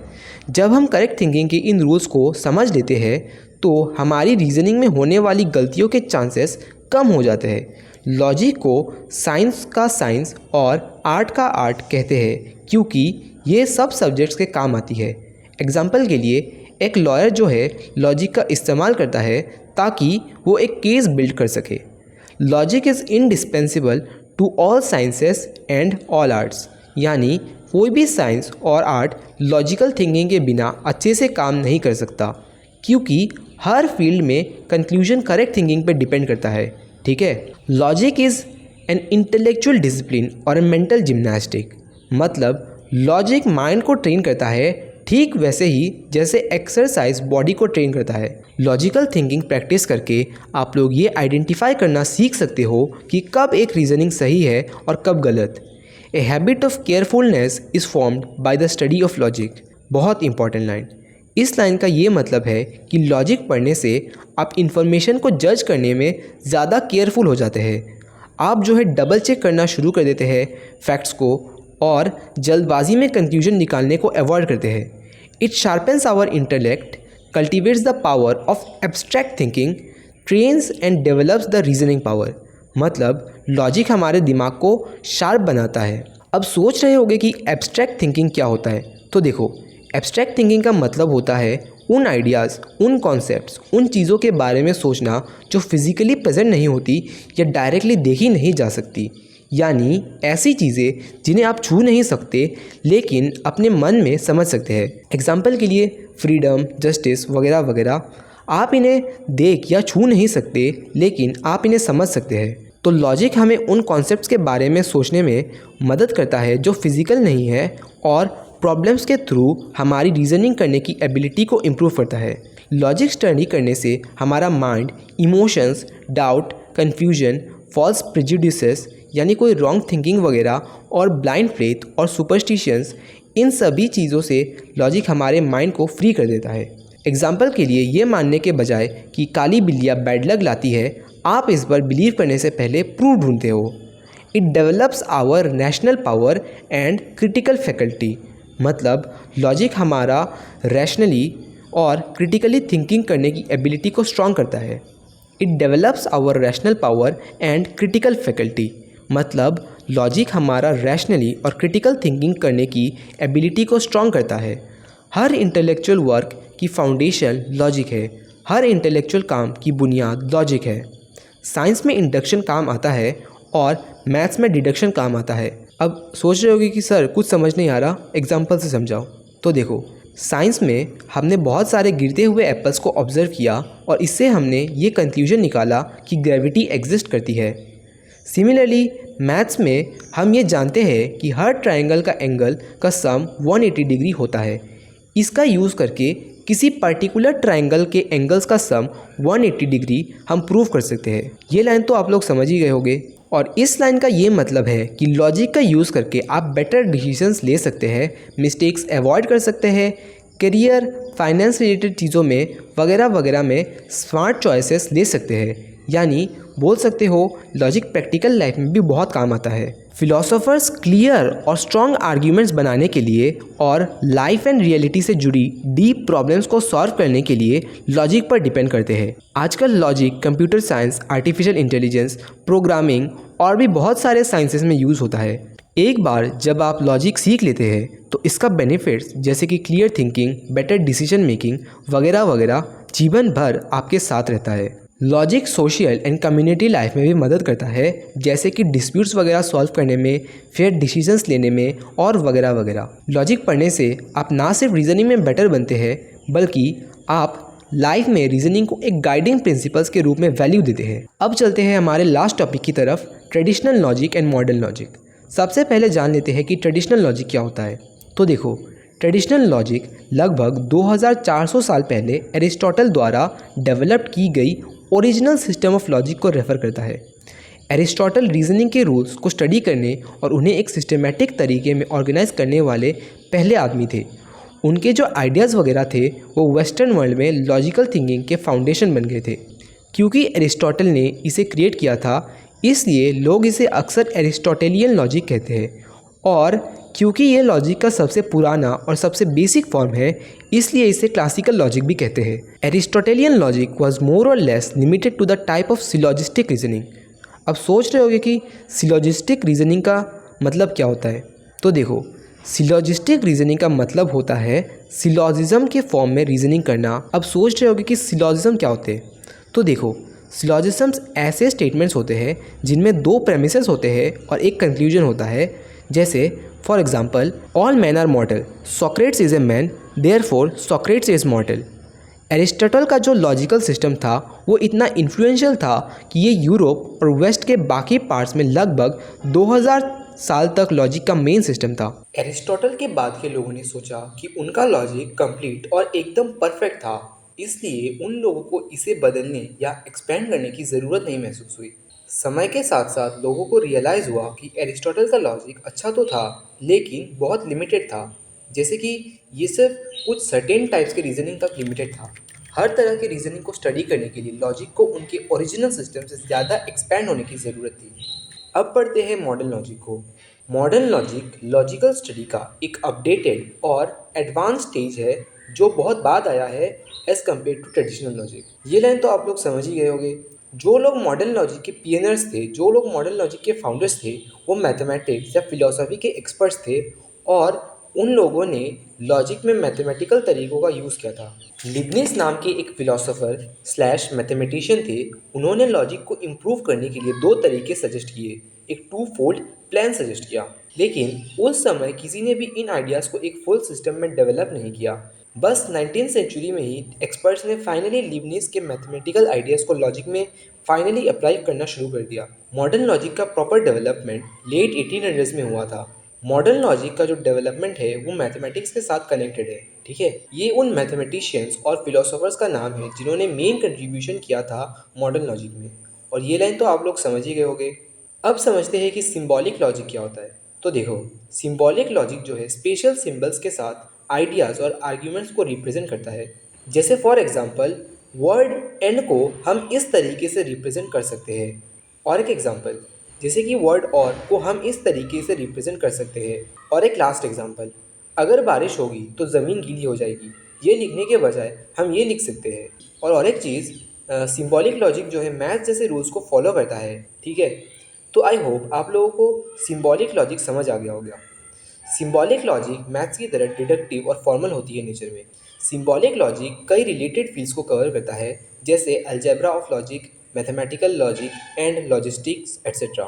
जब हम करेक्ट थिंकिंग के इन रूल्स को समझ लेते हैं तो हमारी रीजनिंग में होने वाली गलतियों के चांसेस कम हो जाते हैं। लॉजिक को साइंस का साइंस और आर्ट का आर्ट कहते हैं क्योंकि ये सब सब्जेक्ट्स के काम आती है। एग्जाम्पल के लिए एक लॉयर जो है लॉजिक का इस्तेमाल करता है ताकि वो एक केस बिल्ड कर सके। Logic is indispensable to all sciences and all arts, यानी कोई भी साइंस और आर्ट लॉजिकल थिंकिंग के बिना अच्छे से काम नहीं कर सकता क्योंकि हर फील्ड में कंक्लूजन करेक्ट थिंकिंग पे डिपेंड करता है। ठीक है, logic is an intellectual discipline और ए मेंटल जिम्नास्टिक, मतलब लॉजिक माइंड को ट्रेन करता है ठीक वैसे ही जैसे एक्सरसाइज बॉडी को ट्रेन करता है। लॉजिकल थिंकिंग प्रैक्टिस करके आप लोग ये आइडेंटिफाई करना सीख सकते हो कि कब एक रीजनिंग सही है और कब गलत। A habit of carefulness is formed by the study of logic. बहुत इंपॉर्टेंट लाइन। इस लाइन का ये मतलब है कि लॉजिक पढ़ने से आप इन्फॉर्मेशन को जज करने में ज़्यादा केयरफुल हो जाते हैं। आप जो है डबल चेक करना शुरू कर देते हैं फैक्ट्स को और जल्दबाजी में कंक्लूजन निकालने को अवॉइड करते हैं। It sharpens our intellect, cultivates the power of abstract thinking, trains and develops the reasoning power. मतलब लॉजिक हमारे दिमाग को शार्प बनाता है। अब सोच रहे होंगे कि एब्स्ट्रैक्ट थिंकिंग क्या होता है। तो देखो, एब्स्ट्रैक्ट थिंकिंग का मतलब होता है उन आइडियाज़, उन कॉन्सेप्ट्स, उन चीज़ों के बारे में सोचना जो फिज़िकली प्रेजेंट नहीं होती या डायरेक्टली देखी नहीं जा सकती, यानी ऐसी चीज़ें जिन्हें आप छू नहीं सकते लेकिन अपने मन में समझ सकते हैं। एग्जाम्पल के लिए फ्रीडम, जस्टिस वगैरह वगैरह। आप इन्हें देख या छू नहीं सकते लेकिन आप इन्हें समझ सकते हैं। तो लॉजिक हमें उन कॉन्सेप्ट्स के बारे में सोचने में मदद करता है जो फिज़िकल नहीं है और प्रॉब्लम्स के थ्रू हमारी रीजनिंग करने की एबिलिटी को इम्प्रूव करता है। लॉजिक स्टडी करने से हमारा mind emotions, doubt, confusion, false prejudices यानी कोई रॉन्ग थिंकिंग वगैरह और ब्लाइंड फेथ और सुपरस्टिशंस, इन सभी चीज़ों से लॉजिक हमारे माइंड को फ्री कर देता है। एग्जाम्पल के लिए ये मानने के बजाय कि काली बिल्लियाँ बैड लक लाती है, आप इस पर बिलीव करने से पहले प्रूफ ढूंढते हो। It develops our rational power and critical faculty. मतलब लॉजिक हमारा रैशनली और क्रिटिकली थिंकिंग करने की एबिलिटी को स्ट्रॉन्ग करता है। It develops our rational power and critical faculty. मतलब लॉजिक हमारा रैशनली और क्रिटिकल थिंकिंग करने की एबिलिटी को स्ट्रॉन्ग करता है। हर इंटेलेक्चुअल वर्क की फाउंडेशन लॉजिक है। हर इंटेलेक्चुअल काम की बुनियाद लॉजिक है। साइंस में इंडक्शन काम आता है और मैथ्स में डिडक्शन काम आता है। अब सोच रहे होगे कि सर कुछ समझ नहीं आ रहा, एग्जाम्पल से समझाओ। तो देखो, साइंस में हमने बहुत सारे गिरते हुए एप्पल्स को ऑब्जर्व किया और इससे हमने ये कंक्लूजन निकाला कि ग्रेविटी एग्जिस्ट करती है। सिमिलरली मैथ्स में हम ये जानते हैं कि हर ट्रायंगल का एंगल का सम 180 डिग्री होता है। इसका यूज़ करके किसी पर्टिकुलर ट्रायंगल के एंगल्स का सम 180 डिग्री हम प्रूव कर सकते हैं। ये लाइन तो आप लोग समझ ही गए होंगे और इस लाइन का ये मतलब है कि लॉजिक का यूज़ करके आप बेटर डिसीजंस ले सकते हैं, मिस्टेक्स अवॉइड कर सकते हैं, करियर, फाइनेंस रिलेटेड चीज़ों में वगैरह वगैरह में स्मार्ट चॉइसेस ले सकते हैं। यानी बोल सकते हो लॉजिक प्रैक्टिकल लाइफ में भी बहुत काम आता है। फिलोसोफर्स क्लियर और स्ट्रॉन्ग आर्ग्यूमेंट्स बनाने के लिए और लाइफ एंड रियलिटी से जुड़ी डीप प्रॉब्लम्स को सॉल्व करने के लिए लॉजिक पर डिपेंड करते हैं। आजकल logic computer science, artificial intelligence, programming और भी बहुत सारे साइंसेस में यूज़ होता है। एक बार जब आप लॉजिक सीख लेते हैं तो इसका बेनिफिट्स जैसे कि clear thinking, better decision making वगैरह वगैरह जीवन भर आपके साथ रहता है। Logic social and community life में भी मदद करता है, जैसे कि डिस्प्यूट्स वगैरह सॉल्व करने में, फेयर डिसीजंस लेने में और वगैरह वगैरह। लॉजिक पढ़ने से आप ना सिर्फ रीजनिंग में बेटर बनते हैं बल्कि आप लाइफ में रीजनिंग को एक गाइडिंग प्रिंसिपल्स के रूप में वैल्यू देते हैं। अब चलते हैं हमारे लास्ट टॉपिक की तरफ, traditional logic and modern logic. सबसे पहले जान लेते हैं कि ट्रेडिशनल लॉजिक क्या होता है। तो देखो, ट्रेडिशनल लॉजिक लगभग 2400 साल पहले एरिस्टोटल द्वारा डेवलप्ड की गई ओरिजिनल सिस्टम ऑफ लॉजिक को रेफर करता है। एरिस्टोटल रीजनिंग के रूल्स को स्टडी करने और उन्हें एक सिस्टमेटिक तरीके में ऑर्गेनाइज करने वाले पहले आदमी थे। उनके जो आइडियाज़ वगैरह थे वो वेस्टर्न वर्ल्ड में लॉजिकल थिंकिंग के फाउंडेशन बन गए थे। क्योंकि एरिस्टोटल ने इसे क्रिएट किया था इसलिए लोग इसे अक्सर एरिस्टोटेलियन लॉजिक कहते हैं, और क्योंकि ये लॉजिक का सबसे पुराना और सबसे बेसिक फॉर्म है इसलिए इसे क्लासिकल लॉजिक भी कहते हैं। एरिस्टोटेलियन लॉजिक वाज मोर और less limited to the type of syllogistic reasoning. अब सोच रहे होगे कि सिलॉजिस्टिक रीजनिंग का मतलब क्या होता है। तो देखो, सिलॉजिस्टिक रीजनिंग का मतलब होता है सिलॉजिज्म के फॉर्म में रीजनिंग करना। अब सोच रहे होगे कि सिलॉजिज्म क्या होते हैं। तो देखो, सिलॉजिज्म्स ऐसे स्टेटमेंट्स होते हैं जिनमें दो प्रेमिसेस होते हैं और एक कंक्लूजन होता है। जैसे for example, all man are mortal, Socrates is a man, therefore Socrates is mortal. Aristotle का जो लॉजिकल सिस्टम था वो इतना इन्फ्लुएंशियल था कि ये यूरोप और वेस्ट के बाकी पार्ट्स में लगभग 2000 साल तक लॉजिक का मेन सिस्टम था। एरिस्टोटल के बाद के लोगों ने सोचा कि उनका लॉजिक कंप्लीट और एकदम परफेक्ट था, इसलिए उन लोगों को इसे बदलने या एक्सपेंड करने की ज़रूरत नहीं महसूस हुई। समय के साथ साथ लोगों को रियलाइज़ हुआ कि एरिस्टोटल का लॉजिक अच्छा तो था लेकिन बहुत लिमिटेड था। जैसे कि ये सिर्फ कुछ सर्टेन टाइप्स के रीजनिंग तक लिमिटेड था। हर तरह के रीजनिंग को स्टडी करने के लिए लॉजिक को उनके ओरिजिनल सिस्टम से ज़्यादा एक्सपैंड होने की ज़रूरत थी। अब पढ़ते हैं मॉडर्न लॉजिक को। मॉडर्न लॉजिक लॉजिकल स्टडी का एक अपडेटेड और एडवांस स्टेज है जो बहुत बाद आया है as compare to traditional logic. ये लाइन तो आप लोग समझ ही गए होंगे। जो लोग मॉडर्न लॉजिक के पियनर्स थे, जो लोग मॉडर्न लॉजिक के फाउंडर्स थे, वो मैथमेटिक्स या फिलोसफी के एक्सपर्ट्स थे और उन लोगों ने लॉजिक में मैथमेटिकल तरीकों का यूज़ किया था। लिबनिज नाम के एक फिलोसोफर स्लैश मैथमेटिशियन थे। उन्होंने लॉजिक को इम्प्रूव करने के लिए दो तरीके सजेस्ट किए, एक टू फोल्ड प्लान सजेस्ट किया। लेकिन उस समय किसी ने भी इन आइडियाज़ को एक फुल सिस्टम में डेवलप नहीं किया। बस 19th सेंचुरी में ही एक्सपर्ट्स ने फाइनली लिबनिज के मैथमेटिकल आइडियाज़ को लॉजिक में फाइनली अप्लाई करना शुरू कर दिया। मॉडर्न लॉजिक का प्रॉपर डेवलपमेंट लेट 1800s में हुआ था। मॉडर्न लॉजिक का जो डेवलपमेंट है वो मैथमेटिक्स के साथ कनेक्टेड है, ठीक है। ये उन मैथमेटिशियंस और फिलोसोफर्स का नाम है जिन्होंने मेन कंट्रीब्यूशन किया था मॉडर्न लॉजिक में, और ये लाइन तो आप लोग समझ ही गए होंगे। अब समझते हैं कि सिंबॉलिक लॉजिक क्या होता है। तो देखो, सिंबॉलिक लॉजिक जो है स्पेशल सिंबल्स के साथ आइडियाज़ और आर्ग्यूमेंट्स को रिप्रेजेंट करता है। जैसे फॉर एग्जांपल, वर्ड एंड को हम इस तरीके से रिप्रेजेंट कर सकते हैं। और एक एग्जांपल, जैसे कि वर्ड और को हम इस तरीके से रिप्रेजेंट कर सकते हैं। और एक लास्ट एग्जांपल, अगर बारिश होगी तो ज़मीन गीली हो जाएगी, ये लिखने के बजाय हम ये लिख सकते हैं। और एक चीज़, सिंबॉलिक लॉजिक जो है मैथ जैसे रूल्स को फॉलो करता है, ठीक है। तो आई होप आप लोगों को सिंबॉलिक लॉजिक समझ आ गया होगा। सिंबॉलिक लॉजिक मैथ्स की तरह डिडक्टिव और फॉर्मल होती है नेचर में। सिंबॉलिक लॉजिक कई रिलेटेड फील्ड्स को कवर करता है, जैसे algebra of logic, mathematical logic and logistics etcetera.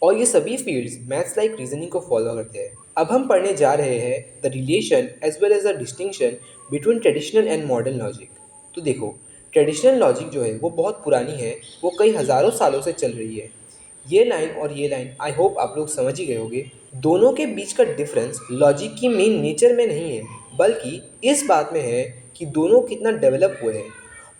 और ये सभी फील्ड्स मैथ्स लाइक रीजनिंग को फॉलो करते हैं। अब हम पढ़ने जा रहे हैं the relation as well as the distinction between traditional and modern logic. तो देखो, ट्रेडिशनल लॉजिक जो है वो बहुत पुरानी है, वो कई हज़ारों सालों से चल रही है। ये लाइन और ये लाइन आई होप आप लोग समझ ही गए होंगे। दोनों के बीच का डिफरेंस लॉजिक की मेन नेचर में नहीं है, बल्कि इस बात में है कि दोनों कितना डेवलप हुए हैं।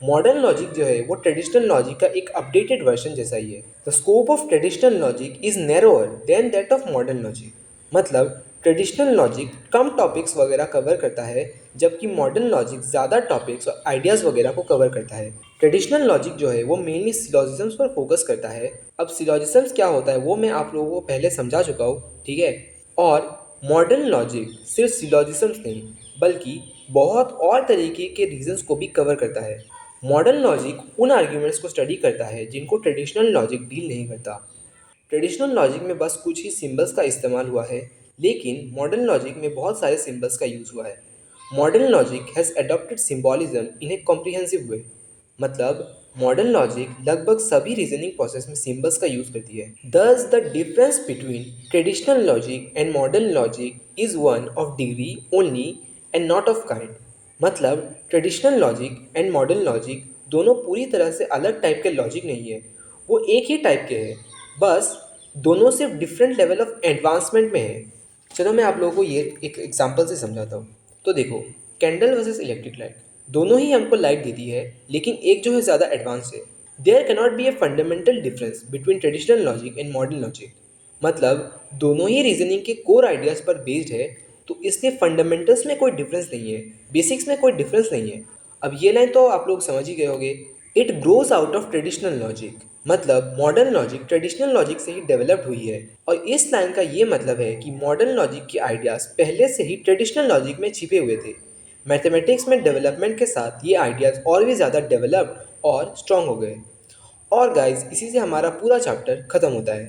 मॉडर्न लॉजिक जो है वो ट्रेडिशनल लॉजिक का एक अपडेटेड वर्जन जैसा ही है। The scope of traditional logic is narrower than that of modern logic. मतलब ट्रेडिशनल लॉजिक कम टॉपिक्स वगैरह कवर करता है, जबकि मॉडर्न लॉजिक ज़्यादा टॉपिक्स और आइडियाज़ वगैरह को कवर करता है। ट्रेडिशनल लॉजिक जो है वो मेनली सिलोजिज्म्स पर फोकस करता है। अब सिलोजिज्म्स क्या होता है वो मैं आप लोगों को पहले समझा चुका हूँ, ठीक है। और मॉडर्न लॉजिक सिर्फ सिलोजिज्म्स नहीं, बल्कि बहुत और तरीके के रीजंस को भी कवर करता है। मॉडर्न लॉजिक उन आर्ग्यूमेंट्स को स्टडी करता है जिनको ट्रेडिशनल लॉजिक डील नहीं करता। ट्रेडिशनल लॉजिक में बस कुछ ही सिंबल्स का इस्तेमाल हुआ है, लेकिन मॉडर्न लॉजिक में बहुत सारे सिंबल्स का यूज़ हुआ है। Modern logic has adopted symbolism in a comprehensive way. मतलब मॉडर्न लॉजिक लगभग सभी रीजनिंग प्रोसेस में सिंबल्स का यूज़ करती है। Thus the difference between traditional logic and modern logic is one of degree only and not of kind. मतलब traditional logic and modern logic दोनों पूरी तरह से अलग टाइप के लॉजिक नहीं है, वो एक ही टाइप के हैं, बस दोनों सिर्फ डिफरेंट लेवल ऑफ एडवांसमेंट में है। चलो मैं आप लोगों को ये एक एग्जांपल से समझाता हूँ। तो देखो, कैंडल वर्सेस इलेक्ट्रिक लाइट, दोनों ही हमको लाइट देती है, लेकिन एक जो है ज़्यादा एडवांस है। There cannot be a fundamental difference between traditional logic and modern logic. मतलब दोनों ही रीजनिंग के कोर आइडियाज़ पर बेस्ड है, तो इसलिए फंडामेंटल्स में कोई डिफरेंस नहीं है, बेसिक्स में कोई डिफरेंस नहीं है। अब ये लाइन तो आप लोग समझ ही गए होंगे। It grows out of traditional logic. मतलब मॉडर्न लॉजिक ट्रेडिशनल लॉजिक से ही डेवलप्ड हुई है। और इस लाइन का ये मतलब है कि मॉडर्न लॉजिक के आइडियाज़ पहले से ही ट्रेडिशनल लॉजिक में छिपे हुए थे। मैथमेटिक्स में डेवलपमेंट के साथ ये आइडियाज़ और भी ज़्यादा डेवलप्ड और स्ट्रॉन्ग हो गए। और गाइस, इसी से हमारा पूरा चैप्टर ख़त्म होता है।